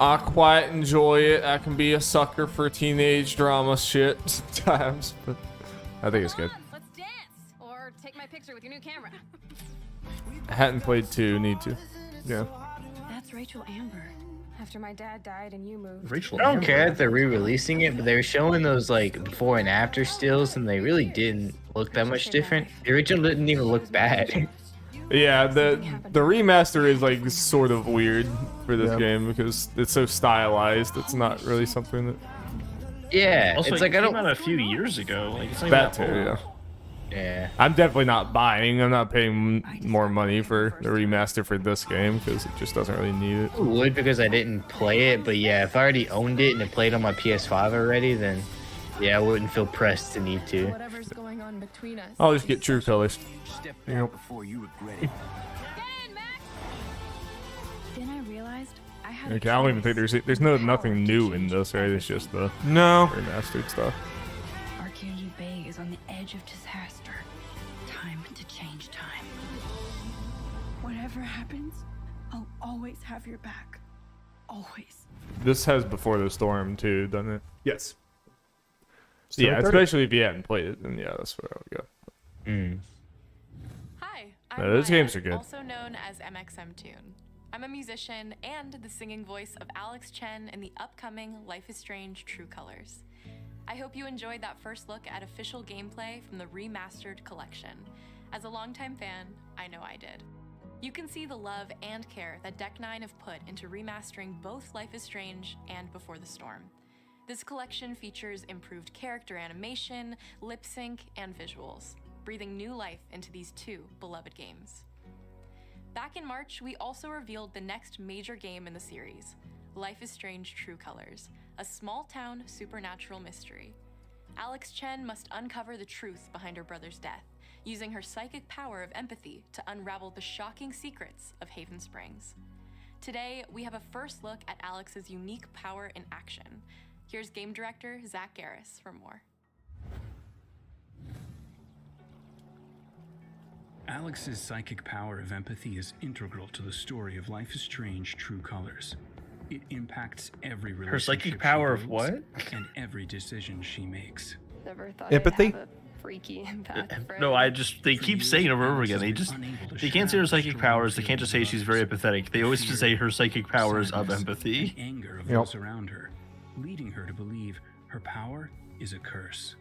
I quite enjoy it. I can be a sucker for teenage drama shit sometimes, but I think it's good. Let's dance or take my picture with your new camera. I hadn't played 2, need to. Yeah. That's Rachel Amber. After my dad died and you moved. Rachel I don't care if they're re-releasing it, but they were showing those like before and after stills, and they really didn't look that much different. The original didn't even look bad. Yeah, the remaster is like sort of weird for this game because it's so stylized. It's not really something that. Yeah, Also, it's like it I came don't. out a few years ago. Like it's not That even too, that yeah. old. Yeah. I'm definitely not buying. I'm not paying more money for the remaster for this game because it just doesn't really need it. I would because I didn't play it, but yeah, if I already owned it and it played on my PS5 already, then yeah, I wouldn't feel pressed to need to. Whatever's going on between us. I'll just get True Colors. Step back before you regret it. Then I realized I had. Okay, I don't even think there's nothing new in this, right? It's just the remastered stuff. Arcadia Bay is on the edge of disaster. Time to change time. Whatever happens, I'll always have your back. Always. This has Before the Storm too, doesn't it? Yes. Yeah, especially if you haven't played it, then yeah, that's where I would go. Hi, Those games are good. Also known as MXM Tune. I'm a musician and the singing voice of Alex Chen in the upcoming Life is Strange True Colors. I hope you enjoyed that first look at official gameplay from the remastered collection. As a longtime fan, I know I did. You can see the love and care that Deck 9 have put into remastering both Life is Strange and Before the Storm. This collection features improved character animation, lip sync, and visuals, breathing new life into these two beloved games. Back in March, we also revealed the next major game in the series, Life is Strange True Colors, a small-town supernatural mystery. Alex Chen must uncover the truth behind her brother's death, using her psychic power of empathy to unravel the shocking secrets of Haven Springs. Today, we have a first look at Alex's unique power in action. Here's game director Zach Garris for more. Alex's psychic power of empathy is integral to the story of Life is Strange True Colors. It impacts every relationship. Her psychic power she of builds what? And every decision she makes. Never thought Empathy? I'd have a freaky empath friend. No, they keep saying it over and over again. They can't say her psychic powers. They can't just say she's very empathetic. They always just say her psychic powers of empathy. Anger of those around her, leading her to believe her power is a curse.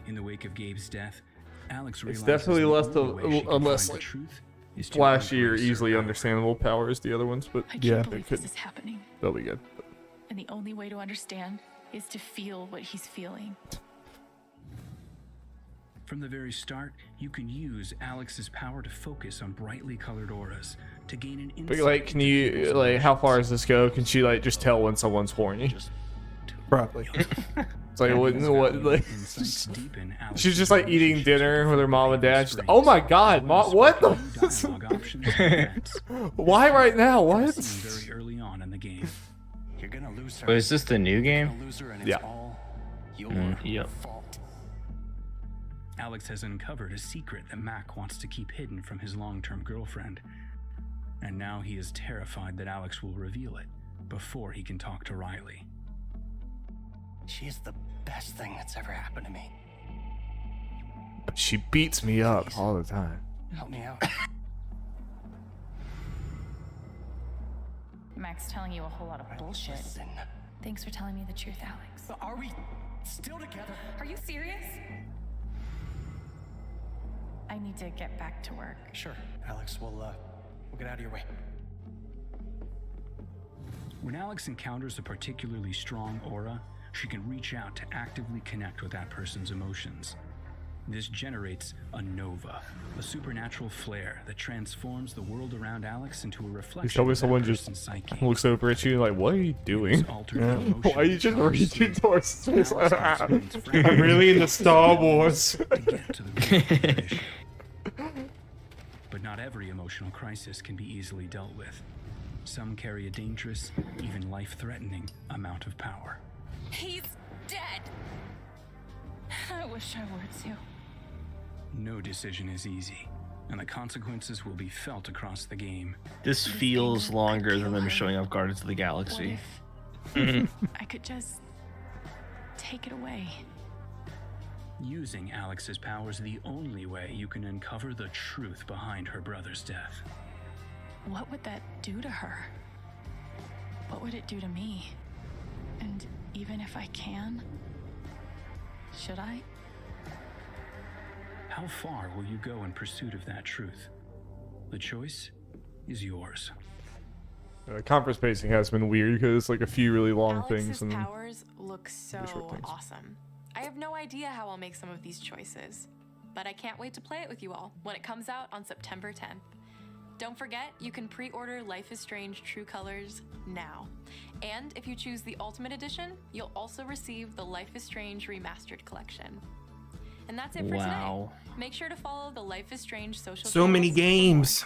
In the wake of Gabe's death, Alex It's realizes definitely the less only way she can less find the like truth is to flashy or embrace her easily power. understandable power as the other ones, but I can't yeah, believe this is happening. they'll be good. And the only way to understand is to feel what he's feeling. From the very start, you can use Alex's power to focus on brightly colored auras to gain an But insight. like, can you like, how far does this go? Can she like just tell when someone's horny? Probably. It's like what like she's just like eating dinner with her mom and dad. She's like, oh my god, mom, what the? Why right now? What? Very early on in the game. You're gonna lose her. But is this the new game? Yeah. Yep. Alex has uncovered a secret that Mac wants to keep hidden from his long-term girlfriend. And now he is terrified that Alex will reveal it before he can talk to Riley. She's the best thing that's ever happened to me. She beats me up all the time. Help me out. Mac's telling you a whole lot of bullshit. Thanks for telling me the truth, Alex. But are we still together? Are you serious? I need to get back to work. Sure, Alex. We'll get out of your way. When Alex encounters a particularly strong aura, she can reach out to actively connect with that person's emotions. This generates a nova, a supernatural flare that transforms the world around Alex into a You reflection tell me of that someone just person's psyche. looks over at you like, what are you doing? Yeah. Why are you just reaching towards space? I'm really into Star Wars. But not every emotional crisis can be easily dealt with. Some carry a dangerous, even life-threatening amount of power. He's dead. I wish I were too. No decision is easy, and the consequences will be felt across the game. This feels longer than them showing off Guardians of the Galaxy. I could just take it away. Using Alex's powers the only way you can uncover the truth behind her brother's death. What would that do to her? What would it do to me? And even if I can, should I? How far will you go in pursuit of that truth? The choice is yours. Conference pacing has been weird because it's like a few really long things and powers look so awesome. I have no idea how I'll make some of these choices, but I can't wait to play it with you all when it comes out on September 10th. Don't forget, you can pre-order Life is Strange True Colors now. And if you choose the Ultimate Edition, you'll also receive the Life is Strange Remastered Collection. And that's it for today. Make sure to follow the Life is Strange social So many games.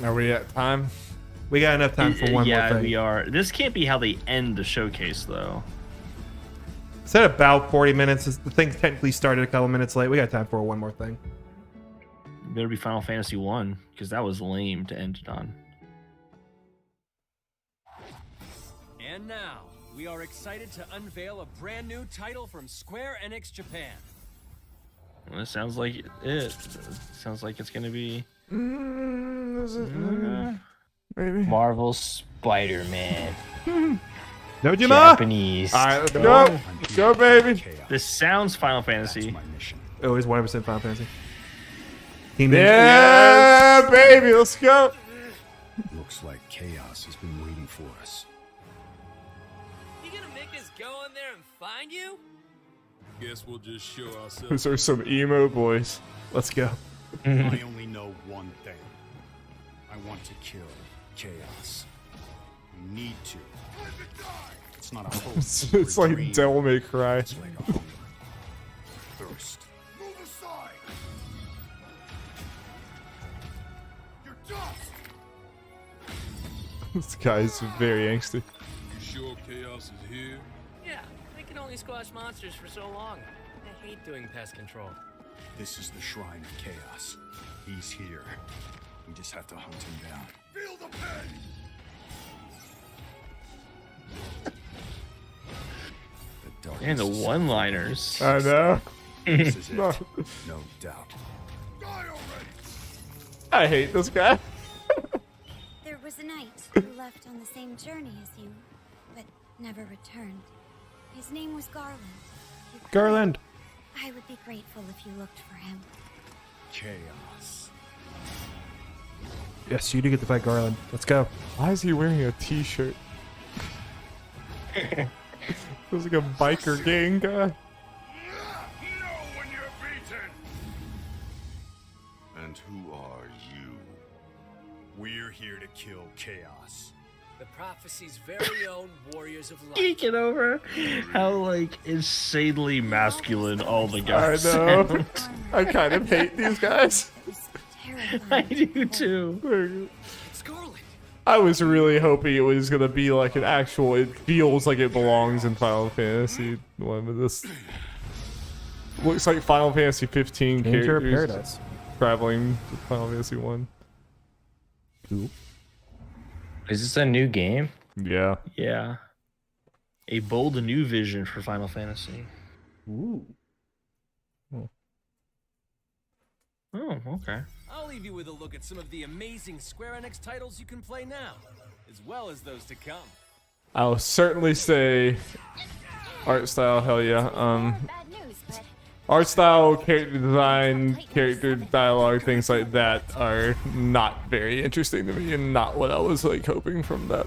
Are we at time? We got enough time for one more thing. Yeah, we are. This can't be how they end the showcase, though. Said about 40 minutes. The thing technically started a couple minutes late. We got time for one more thing. Better be Final Fantasy 1, because that was lame to end it on. And now, we are excited to unveil a brand new title from Square Enix Japan. Well, it sounds like it. Sounds like it's going to be... Maybe. Marvel Spider-Man. No, Japanese. All right, let's go. Let's go, baby. This sounds Final Fantasy. Oh, it's 100% Final Fantasy. Yeah, baby, let's go. Looks like chaos has been waiting for us. You gonna make us go in there and find you? Guess we'll just show ourselves. Those are some emo boys. Let's go. I only know one thing. I want to kill chaos. We need to. It's not a hope. It's like Devil May Cry. It's like a hunger. Thirst. Move aside. You're dust. This guy's very angsty. You sure chaos is here? Yeah, we can only squash monsters for so long. I hate doing pest control. This is the shrine of chaos. He's here. We just have to hunt him down. Feel the pain. And the one-liners. I know. This is it. No doubt. Die already. I hate this guy. There was a knight who left on the same journey as you, but never returned. His name was Garland. Garland. I would be grateful if you looked for him. Chaos. Yes, you do get to fight Garland. Let's go. Why is he wearing a t-shirt? Looks like a biker gang guy. Know when you're beaten. And who are you? We're here to kill chaos. The prophecy's very own warriors of light. Geeking over how like insanely masculine all the guys I know. sound. I kind of hate these guys. I do too. Scarlet. I was really hoping it was gonna be like an actual. It feels like it belongs in Final Fantasy one, but this looks like Final Fantasy 15 Danger of characters Paradise. traveling to Final Fantasy 1. Cool. Is this a new game? Yeah. Yeah. A bold new vision for Final Fantasy. Ooh. Oh, okay. I'll leave you with a look at some of the amazing Square Enix titles you can play now, as well as those to come. I'll certainly say art style, hell yeah. Art style, character design, character dialogue, things like that are not very interesting to me and not what I was like hoping from that.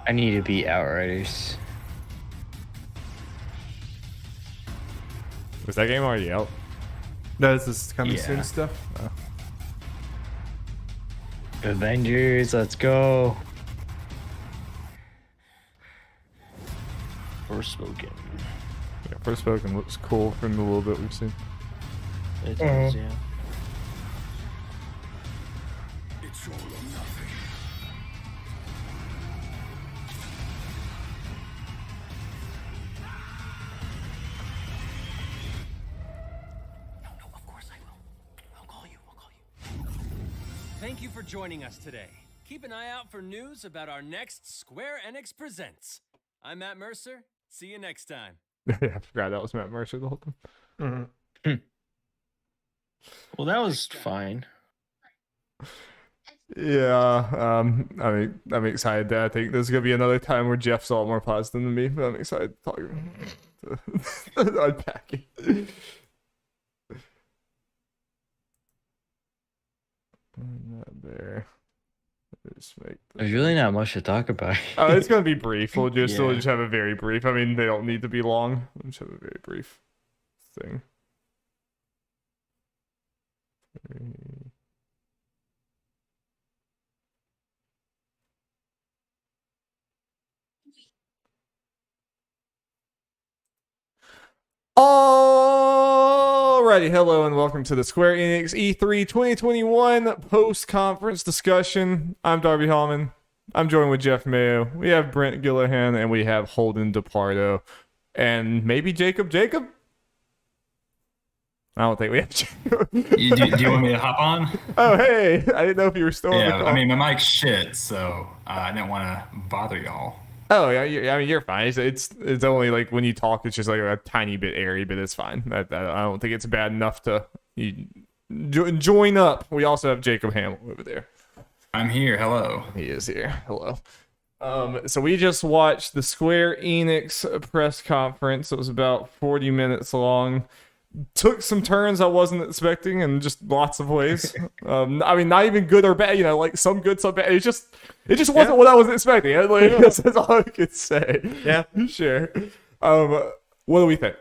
I need to beat Outriders. Was that game already out? No, this is coming Yeah. soon stuff. Oh. Avengers, let's go. Forspoken. Yeah, Forspoken looks cool from the little bit we've seen. It does, yeah. It's all or nothing. Thank you for joining us today. Keep an eye out for news about our next Square Enix Presents. I'm Matt Mercer. See you next time. Yeah, I forgot that was Matt Mercer the whole time. Well, that was fine. Yeah, I mean, I'm excited that I think there's gonna be another time where Jeff's a lot more positive than me, but I'm excited to talk to unpack it. Not there. There's really not much to talk about. Oh, it's gonna be brief. We'll just Yeah. have a very brief. I mean, they don't need to be long. We'll just have a very brief thing. Alrighty, hello and welcome to the Square Enix E3 2021 post-conference discussion. I'm Darby Hallman. I'm joined with Jeff Mayo. We have Brent Gillihan and we have Holden DePardo. And maybe Jacob? Jacob? I don't think we have Jacob. Do you want me to hop on? Oh, hey. I didn't know if you were still on the Yeah, call. I mean, my mic's shit, so I didn't want to bother y'all. Oh yeah, I mean you're fine. It's only like when you talk, it's just like a tiny bit airy, but it's fine. I don't think it's bad enough to join up. We also have Jacob Hamill over there. I'm here. Hello. He is here. Hello. So we just watched the Square Enix press conference. It was about 40 minutes long. Took some turns I wasn't expecting in just lots of ways. I mean, not even good or bad, like some good, some bad. It just wasn't what I was expecting. Like, that's all I could say. Yeah, sure. What do we think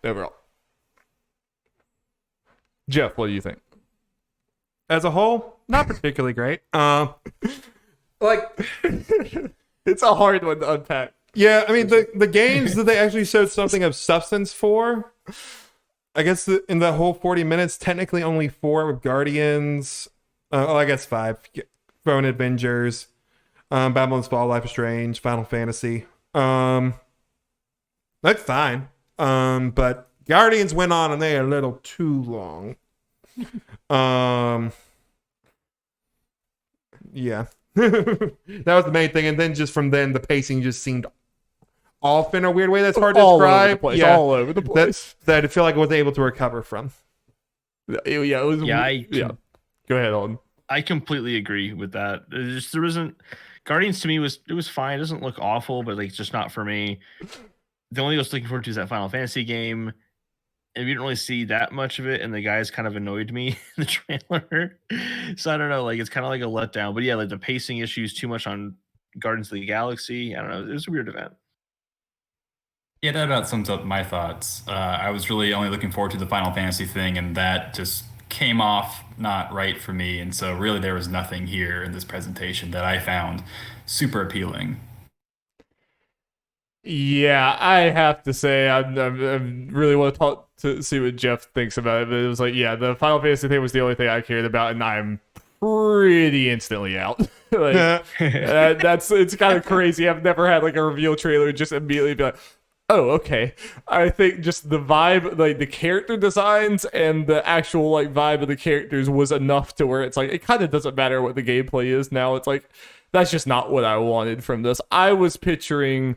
overall? Jeff, what do you think? As a whole, not particularly great. Like, it's a hard one to unpack. Yeah, I mean, the games that they actually showed something of substance for, I guess in the whole 40 minutes, technically only 4 with Guardians. I guess 5. Throne Avengers, Babylon's Fall, Life is Strange, Final Fantasy. That's fine. But Guardians went on and they are a little too long. Yeah. That was the main thing. And then just from then, the pacing just seemed off in a weird way that's hard to describe. All over the place. That I feel like I was able to recover from. Yeah, it was. Yeah, Go ahead, Alden. I completely agree with that. There wasn't Guardians to me was fine. It doesn't look awful, but like it's just not for me. The only thing I was looking forward to is that Final Fantasy game, and we didn't really see that much of it. And the guys kind of annoyed me in the trailer, so I don't know. Like it's kind of like a letdown. But yeah, like the pacing issues too much on Guardians of the Galaxy. I don't know. It was a weird event. Yeah, that about sums up my thoughts. I was really only looking forward to the Final Fantasy thing, and that just came off not right for me. And so really there was nothing here in this presentation that I found super appealing. Yeah, I have to say I really want to talk to see what Jeff thinks about it. But it was like, yeah, the Final Fantasy thing was the only thing I cared about, and I'm pretty instantly out. It's kind of crazy. I've never had like a reveal trailer just immediately be like, oh, okay. I think just the vibe, like the character designs and the actual like vibe of the characters was enough to where it's like it kind of doesn't matter what the gameplay is now. It's like that's just not what I wanted from this. I was picturing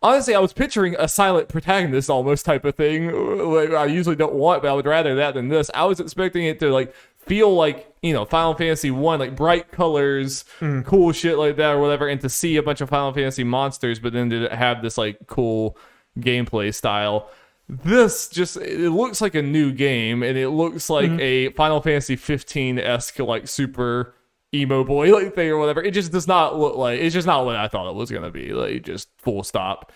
honestly, I was picturing a silent protagonist almost type of thing. Like I usually don't want, but I would rather that than this. I was expecting it to like feel like, Final Fantasy 1, like bright colors, cool shit like that or whatever, and to see a bunch of Final Fantasy monsters, but then to have this like cool gameplay style. This just, it looks like a new game, and it looks like a Final Fantasy 15-esque like super emo boy like thing or whatever. It just does not look like, it's just not what I thought it was gonna be, like just full stop.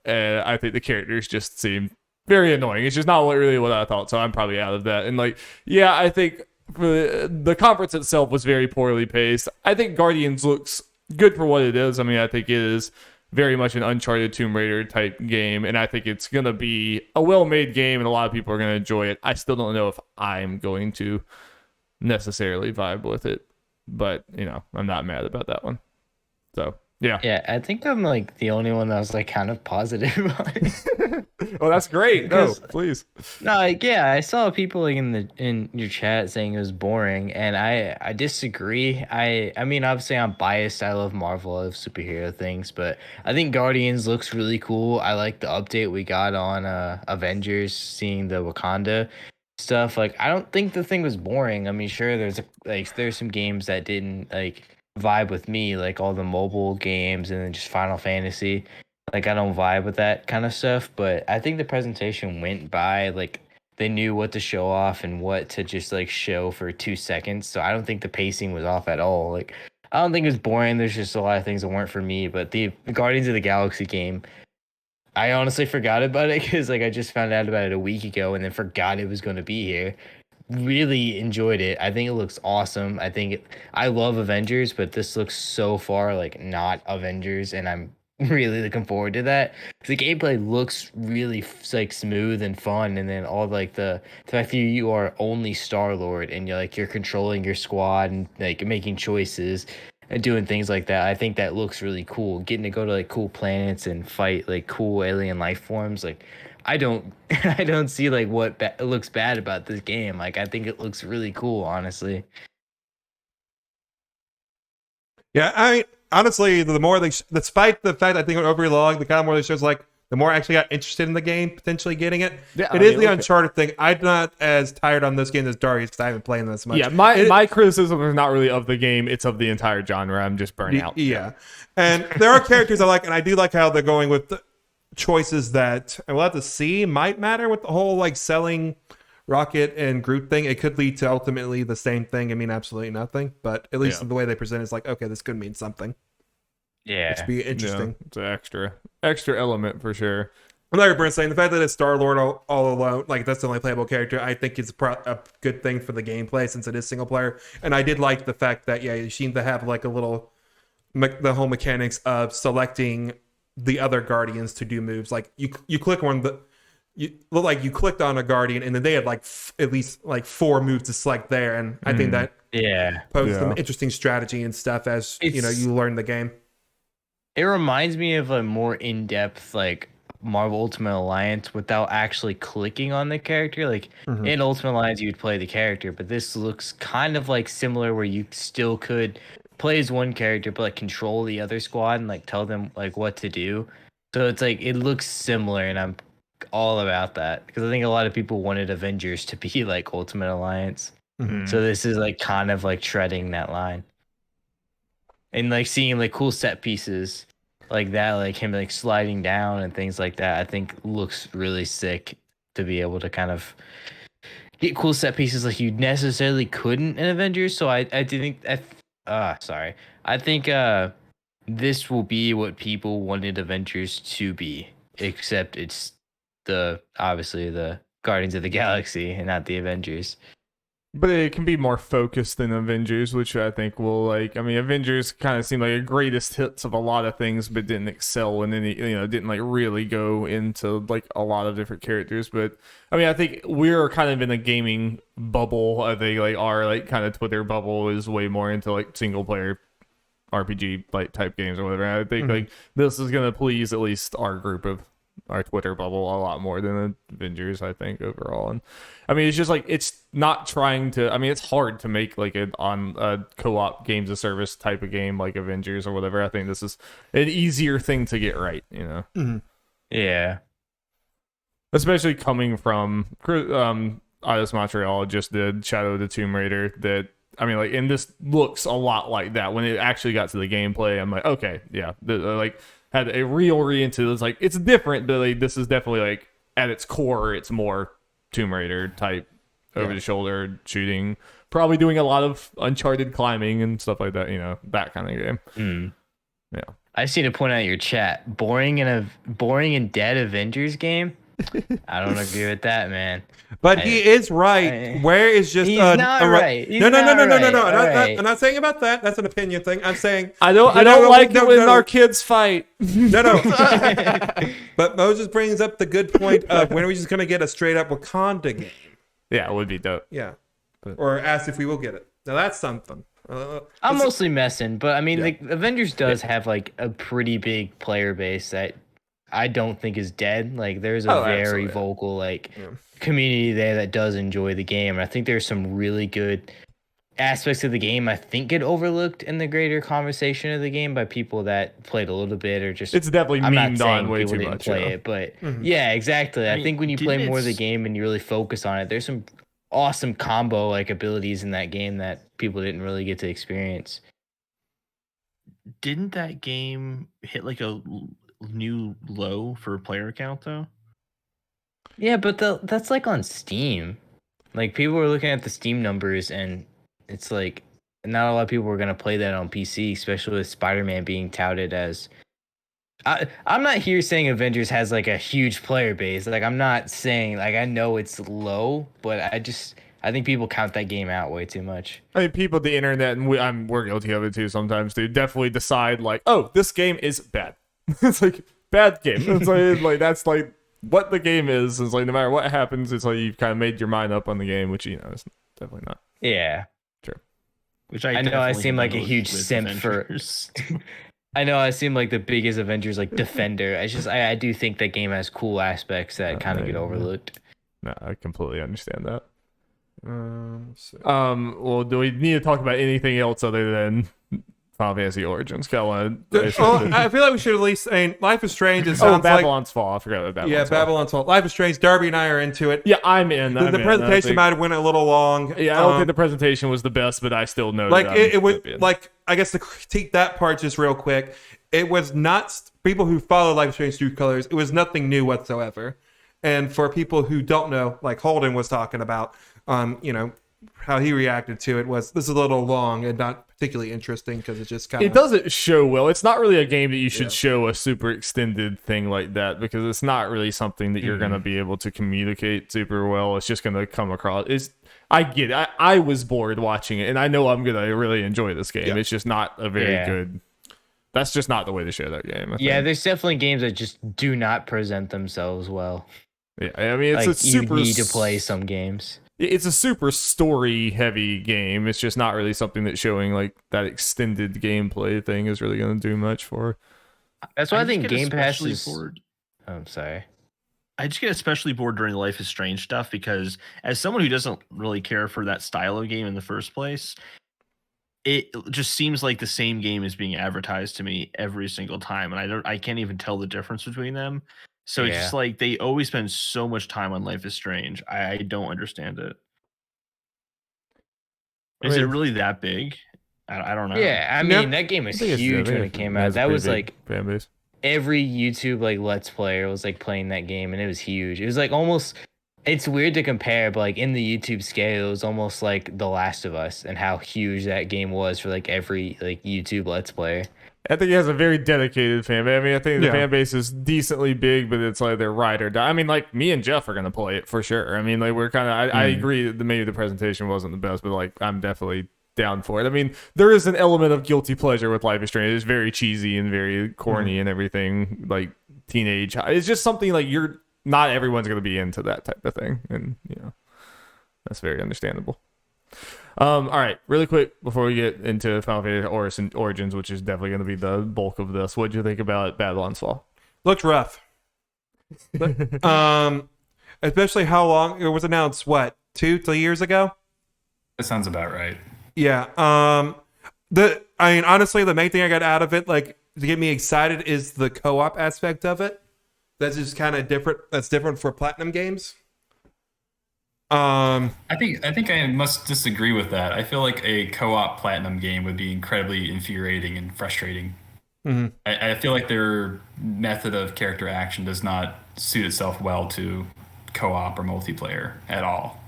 And I think the characters just seem very annoying. It's just not really what I thought, so I'm probably out of that. And like, yeah, I think the conference itself was very poorly paced. I think Guardians looks good for what it is. I mean, I think it is very much an Uncharted Tomb Raider type game, and I think it's going to be a well-made game, and a lot of people are going to enjoy it. I still don't know if I'm going to necessarily vibe with it, but, I'm not mad about that one. So, Yeah, I think I'm like the only one that was like kind of positive on it. Well, that's great. No, please. No, like, yeah, I saw people like in your chat saying it was boring, and I disagree. I mean, obviously I'm biased. I love Marvel, I love superhero things, but I think Guardians looks really cool. I like the update we got on Avengers, seeing the Wakanda stuff. Like, I don't think the thing was boring. I mean, sure, there's some games that didn't like vibe with me, like all the mobile games and then just Final Fantasy. Like, I don't vibe with that kind of stuff, but I think the presentation went by. Like, they knew what to show off and what to just like show for 2 seconds. So I don't think the pacing was off at all. Like, I don't think it was boring. There's just a lot of things that weren't for me, but the Guardians of the Galaxy game, I honestly forgot about it because like I just found out about it a week ago and then forgot it was going to be here. Really enjoyed it. I think it looks awesome. I love Avengers, but this looks so far like not Avengers, and I'm really looking forward to that. The gameplay looks really like smooth and fun, and then all like the fact that you are only Star-Lord and you're controlling your squad and like making choices and doing things like that. I think that looks really cool. Getting to go to like cool planets and fight like cool alien life forms, like I don't see like what looks bad about this game. Like, I think it looks really cool, honestly. Yeah, I honestly, the more they, despite the fact I think it went over long, the kind of more they shows, like the more I actually got interested in the game, potentially getting it. Yeah, it is the Uncharted thing. I'm not as tired on this game as Darius because I haven't played this much. Yeah, my criticism is not really of the game; it's of the entire genre. I'm just burnt out. Yeah, and there are characters I like, and I do like how they're going with the choices that, and we'll have to see, might matter with the whole like selling Rocket and Groot thing. It could lead to ultimately the same thing. I mean, absolutely nothing, but at least the way they present it is like, okay, this could mean something. Yeah, it's be interesting. Yeah, it's an extra element for sure. And like Brent's saying, the fact that it's Star-Lord all alone, like that's the only playable character, I think is a good thing for the gameplay since it is single player. And I did like the fact that you seem to have like a little the whole mechanics of selecting the other Guardians to do moves. Like you click on you clicked on a Guardian, and then they had like at least like 4 moves to select there, and I think that poses some interesting strategy and stuff as you learn the game. It reminds me of a more in-depth like Marvel Ultimate Alliance without actually clicking on the character. Like in Ultimate Alliance, you'd play the character, but this looks kind of like similar where you still could play as one character but like control the other squad and like tell them like what to do. So it's like it looks similar, and I'm all about that because I think a lot of people wanted Avengers to be like Ultimate Alliance. So this is like kind of like treading that line. And like seeing like cool set pieces like that, like him like sliding down and things like that, I think looks really sick to be able to kind of get cool set pieces like you necessarily couldn't in Avengers. So I think this will be what people wanted Avengers to be, except it's obviously the Guardians of the Galaxy and not the Avengers. But it can be more focused than Avengers, which I think will like. I mean, Avengers kind of seemed like a greatest hits of a lot of things, but didn't excel in any. Didn't like really go into like a lot of different characters. But I mean, I think we're kind of in a gaming bubble. I think like our like kind of Twitter bubble is way more into like single player RPG like type games or whatever. And I think like this is gonna please at least our group of our Twitter bubble a lot more than Avengers, I think, overall. And I mean, it's just like it's not trying to. I mean, it's hard to make like a co-op games of service type of game like Avengers or whatever. I think this is an easier thing to get right, Yeah, especially coming from Eidos Montreal just did Shadow of the Tomb Raider. That I mean, like, and this looks a lot like that. When it actually got to the gameplay, I'm like, okay, yeah, like. Had a reoriented. It's like it's different, but like, this is definitely like at its core, it's more Tomb Raider type, over the shoulder shooting, probably doing a lot of Uncharted climbing and stuff like that. That kind of game. Yeah, I see to point out your chat. Boring and dead Avengers game. I don't agree with that, man. But he is right. Where is just he's not right. No. I'm not saying about that. That's an opinion thing. I'm saying I don't like it when our kids fight. No. But Moses brings up the good point of when are we just gonna get a straight up Wakanda game? Yeah, it would be dope. Yeah, or ask if we will get it. Now that's something. I'm mostly messing, but I mean, the Avengers does have like a pretty big player base that I don't think is dead. Like, there's a very vocal like community there that does enjoy the game, and I think there's some really good aspects of the game I think get overlooked in the greater conversation of the game by people that played a little bit or just. It's definitely I'm not memed saying on way people too didn't much. play it, but yeah, exactly. I think when you play more of the game and you really focus on it, there's some awesome combo like abilities in that game that people didn't really get to experience. Didn't that game hit like a new low for player count though? Yeah, but that's like on Steam. Like, people were looking at the Steam numbers, and it's like not a lot of people were gonna play that on PC, especially with Spider-Man being touted as. I'm not here saying Avengers has like a huge player base. Like, I'm not saying, like, I know it's low, but I think people count that game out way too much. I mean, people at the internet, and we're guilty of it too sometimes, dude, definitely decide like, oh, this game is bad. It's like, bad game. It's like that's like what the game is. It's like, no matter what happens, it's like you've kind of made your mind up on the game, which, is definitely not. Yeah. True. Which I know I seem like a huge simp for. I know I seem like the biggest Avengers like defender. I do think that game has cool aspects that kind of get overlooked. No, I completely understand that. Well, do we need to talk about anything else other than Final Fantasy Origins? I feel like we should at least. I mean, Life is Strange. It sounds Babylon's Fall. I forgot about Babylon's Fall. Babylon's Fall. Life is Strange. Darby and I are into it. Yeah, I'm in. The presentation might have went a little long. Yeah, I don't think the presentation was the best, but I still know. Like, it was like, I guess to critique that part just real quick. It was not people who follow Life is Strange True Colors. It was nothing new whatsoever. And for people who don't know, like Holden was talking about, how he reacted to it was, this is a little long and not particularly interesting because it just kind of... It doesn't show well. It's not really a game that you should show a super extended thing like that, because it's not really something that you're going to be able to communicate super well. It's just going to come across... I get it. I was bored watching it, and I know I'm going to really enjoy this game. Yeah. It's just not a very good... That's just not the way to show that game. Yeah, there's definitely games that just do not present themselves well. Yeah, I mean, it's like, a super... You need to play some games. It's a super story-heavy game. It's just not really something that showing like that extended gameplay thing is really going to do much for. That's why I think Game Pass is... bored. Oh, I'm sorry. I just get especially bored during the Life is Strange stuff because as someone who doesn't really care for that style of game in the first place, it just seems like the same game is being advertised to me every single time, and I can't even tell the difference between them. So it's just like they always spend so much time on Life is Strange. I don't understand it. Is it really that big? I don't know. Yeah, I mean, that game was huge when it came out. That was like fan base. Every YouTube like Let's Player was like playing that game, and it was huge. It was like almost... It's weird to compare, but like in the YouTube scale, it was almost like The Last of Us and how huge that game was for like every like YouTube Let's Player. I think he has a very dedicated fan base. I mean, I think the fan base is decently big, but it's like they're ride or die. I mean, like me and Jeff are gonna play it for sure. I mean, like we're kind of. I agree that maybe the presentation wasn't the best, but like I'm definitely down for it. I mean, there is an element of guilty pleasure with Life is Strange. It's very cheesy and very corny and everything, like teenage. It's just something like not everyone's gonna be into that type of thing, and that's very understandable. All right, really quick before we get into Final Fantasy Origins, which is definitely going to be the bulk of this. What did you think about Babylon's Fall? Looked rough. Especially how long it was announced. What, 2-3 years ago? That sounds about right. Yeah. I mean, honestly, the main thing I got out of it, like to get me excited, is the co-op aspect of it. That's just kind of different. That's different for Platinum games. I think I must disagree with that. I feel like a co-op Platinum game would be incredibly infuriating and frustrating. Mm-hmm. I feel like their method of character action does not suit itself well to co-op or multiplayer at all.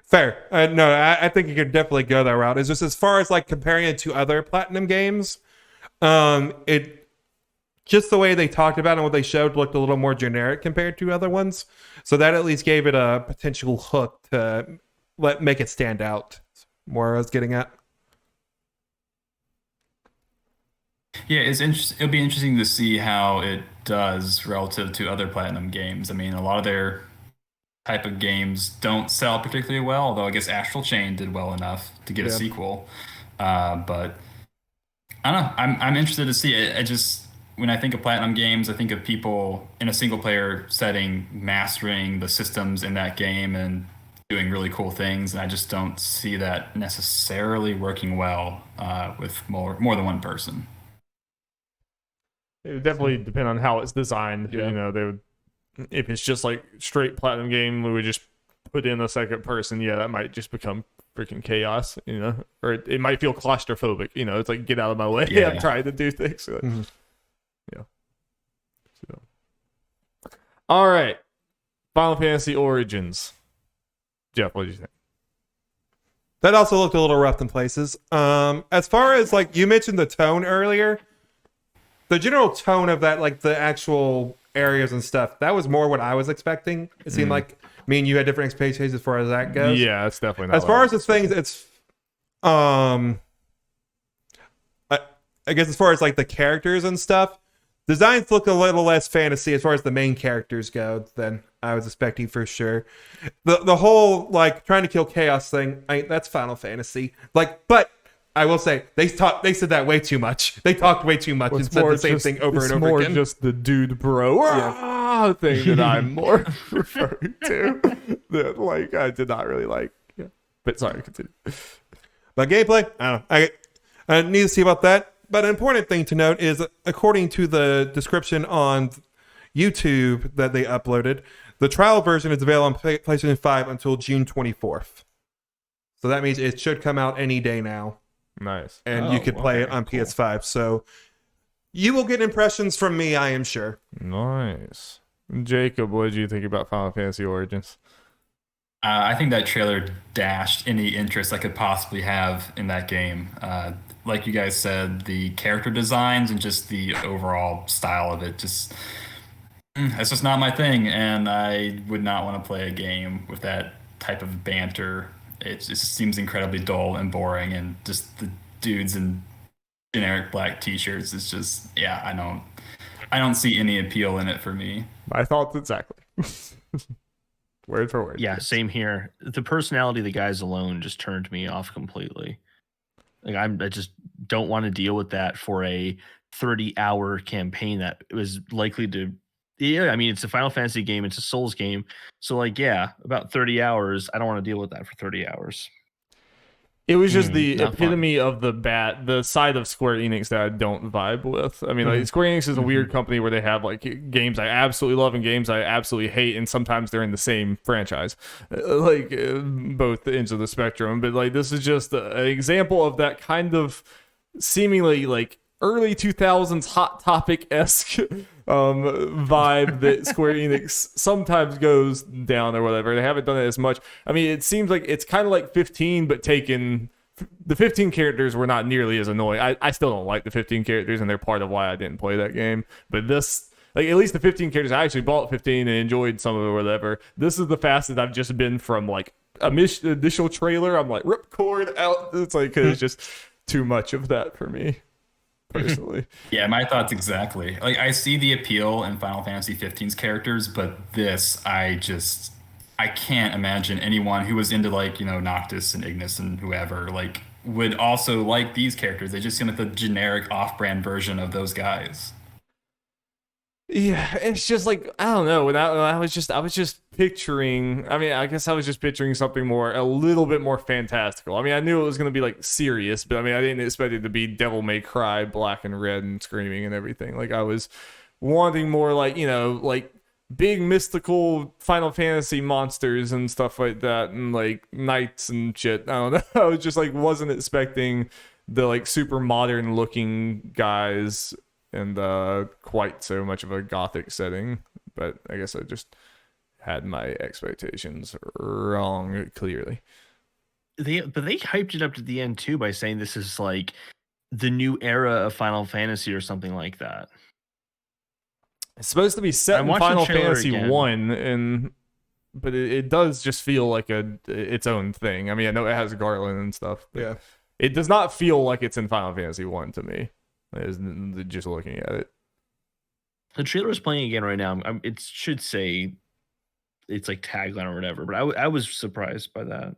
Fair. No, I think you could definitely go that route. It's just as far as like comparing it to other Platinum games, just the way they talked about it and what they showed looked a little more generic compared to other ones. So that at least gave it a potential hook to make it stand out. More I was getting at. Yeah, it'll be interesting to see how it does relative to other Platinum games. I mean, a lot of their type of games don't sell particularly well, although I guess Astral Chain did well enough to get a sequel. But I don't know. I'm interested to see it. I just when I think of Platinum games, I think of people in a single player setting mastering the systems in that game and doing really cool things. And I just don't see that necessarily working well with more than one person. It would definitely depend on how it's designed. Yeah. You know, they would if it's just like straight Platinum game, we would just put in a second person. Yeah, that might just become freaking chaos, you know, or it might feel claustrophobic. You know, it's like get out of my way. Yeah. I'm trying to do things. So, yeah. So. All right, Final Fantasy Origins. Jeff, what did you think? That also looked a little rough in places. As far as like you mentioned the tone earlier, the general tone of that, like the actual areas and stuff, that was more what I was expecting. It seemed like me and you had different expectations as far as that goes. Yeah, it's definitely not. As far as the things, it's I guess as far as like the characters and stuff, designs look a little less fantasy as far as the main characters go than I was expecting for sure. The whole like trying to kill chaos thing, that's Final Fantasy. Like, but I will say they said that way too much. They talked way too much and said the same thing over and over more again. just the dude bro thing that I'm more referring to. That like I did not really like. Yeah. But sorry, continue. But gameplay, I don't know. I need to see about that. But an important thing to note is, according to the description on YouTube that they uploaded, the trial version is available on PlayStation 5 until June 24th. So that means it should come out any day now. Nice. And you could play it on PS5. So you will get impressions from me, I am sure. Nice. Jacob, what did you think about Final Fantasy Origins? I think that trailer dashed any interest I could possibly have in that game. Like you guys said, the character designs and just the overall style of it, it's just not my thing. And I would not want to play a game with that type of banter. It just seems incredibly dull and boring, and just the dudes in generic black t-shirts is just, yeah, I don't see any appeal in it for me. My thoughts exactly. Word for word. Yeah, same here. The personality of the guys alone just turned me off completely. Like I just don't want to deal with that for a 30-hour campaign that was likely to. Yeah, I mean it's a Final Fantasy game, it's a Souls game, so like yeah, about 30 hours. I don't want to deal with that for 30 hours. It was just the not epitome of the side of Square Enix that I don't vibe with. I mean, like Square Enix is a weird company where they have like games I absolutely love and games I absolutely hate, and sometimes they're in the same franchise, both ends of the spectrum. But like this is just an example of that kind of seemingly like early 2000s Hot Topic-esque vibe that Square Enix sometimes goes down or whatever. They haven't done it as much. I mean, it seems like it's kind of like 15, but taken. The 15 characters were not nearly as annoying. I still don't like the 15 characters, and they're part of why I didn't play that game. But this, like at least the 15 characters, I actually bought 15 and enjoyed some of it or whatever. This is the fastest I've just been from like a initial trailer. I'm like, ripcord out. It's like, 'cause it's just too much of that for me. Personally. Yeah, my thoughts exactly. Like I see the appeal in Final Fantasy 15's characters, but this I can't imagine anyone who was into like, you know, Noctis and Ignis and whoever like would also like these characters. They just seem like the generic off-brand version of those guys. Yeah, it's just like I don't know. I was just picturing. I mean, I guess I was just picturing something a little bit more fantastical. I mean, I knew it was going to be like serious, but I mean, I didn't expect it to be Devil May Cry, black and red and screaming and everything. Like I was wanting more like, you know, like big mystical Final Fantasy monsters and stuff like that, and like knights and shit. I don't know. I was just like wasn't expecting the like super modern looking guys. And quite so much of a gothic setting, but I guess I just had my expectations wrong clearly. But they hyped it up to the end too by saying this is like the new era of Final Fantasy or something like that. It's supposed to be set in Final Fantasy 1, but it does just feel like its own thing. I mean, I know it has Garland and stuff, but yeah, it does not feel like it's in Final Fantasy 1 to me. Just looking at it. The trailer is playing again right now. It should say it's like tagline or whatever, but I was surprised by that.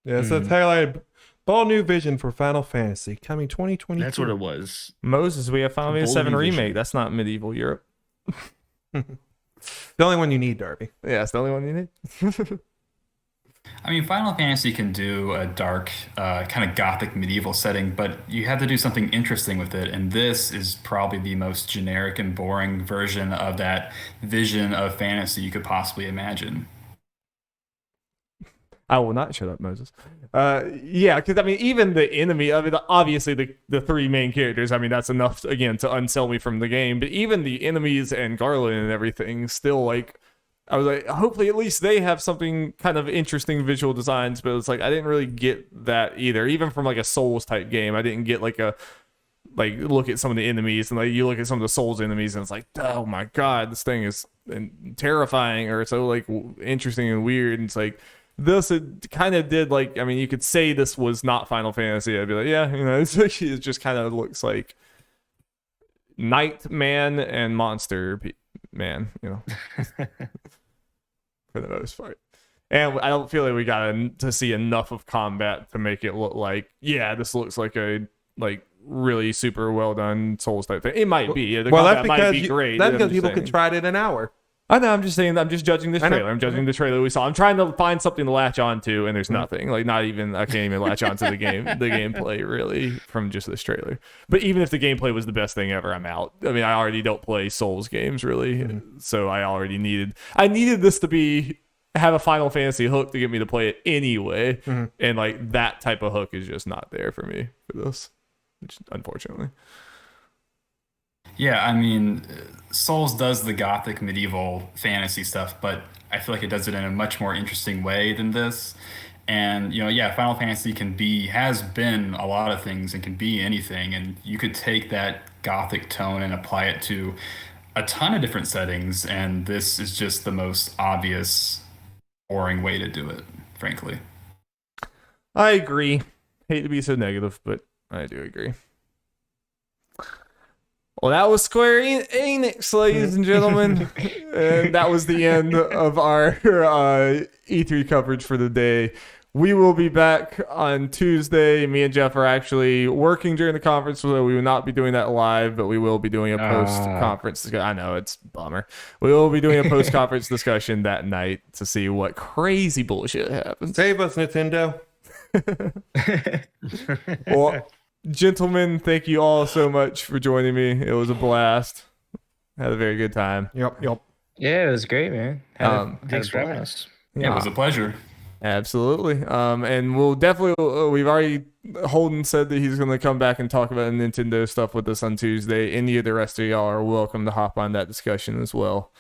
Yeah, so the Bold new vision for Final Fantasy coming 2022. That's what it was. Moses, we have Final Fantasy Bold 7 new remake. vision. That's not medieval Europe. The only one you need, Darby. Yeah, it's the only one you need. I mean, Final Fantasy can do a dark, kind of gothic medieval setting, but you have to do something interesting with it. And this is probably the most generic and boring version of that vision of fantasy you could possibly imagine. I will not shut up, Moses. Yeah, because I mean, even the enemy of it, obviously the three main characters, I mean, that's enough, again, to unsell me from the game. But even the enemies and Garland and everything, still, like, I was like, hopefully at least they have something kind of interesting visual designs. But it's like, I didn't really get that either. Even from like a Souls type game, I didn't get like look at some of the enemies and like you look at some of the Souls enemies and it's like, oh my God, this thing is terrifying or so like interesting and weird. And it's like, this it kind of did like, I mean, you could say this was not Final Fantasy. I'd be like, yeah, you know, it just kind of looks like Knight Man and Monster Man, you know, for the most part. And I don't feel like we got to see enough of combat to make it look like, yeah, this looks like a like really super well done Souls type thing. It might be. The Well, that's combat because might be great. That's I'm because just people saying. could try it in an hour. I know. I'm just saying. I'm just judging this I know. trailer. I'm judging the trailer we saw. I'm trying to find something to latch onto, and there's nothing. Like not even. I can't even latch onto the gameplay really from just this trailer. But even if the gameplay was the best thing ever, I'm out. I mean, I already don't play Souls games really, so I needed this to have a Final Fantasy hook to get me to play it anyway, and like that type of hook is just not there for me for this, which unfortunately. Yeah, I mean, Souls does the gothic medieval fantasy stuff, but I feel like it does it in a much more interesting way than this. And, you know, yeah, Final Fantasy has been a lot of things and can be anything. And you could take that gothic tone and apply it to a ton of different settings. And this is just the most obvious, boring way to do it, frankly. I agree. Hate to be so negative, but I do agree. Well, that was Square Enix, ladies and gentlemen. And that was the end of our E3 coverage for the day. We will be back on Tuesday. Me and Jeff are actually working during the conference, so we will not be doing that live, but we will be doing a post-conference. I know, it's a bummer. We will be doing a post-conference discussion that night to see what crazy bullshit happens. Save us, Nintendo. Well, gentlemen, thank you all so much for joining me. It was a blast. Had a very good time. Yep. Yeah, it was great, man. Thanks for having us. Yeah, it was a pleasure. Absolutely. And we'll definitely, we've already, Holden said that he's going to come back and talk about Nintendo stuff with us on Tuesday. Any of the rest of y'all are welcome to hop on that discussion as well.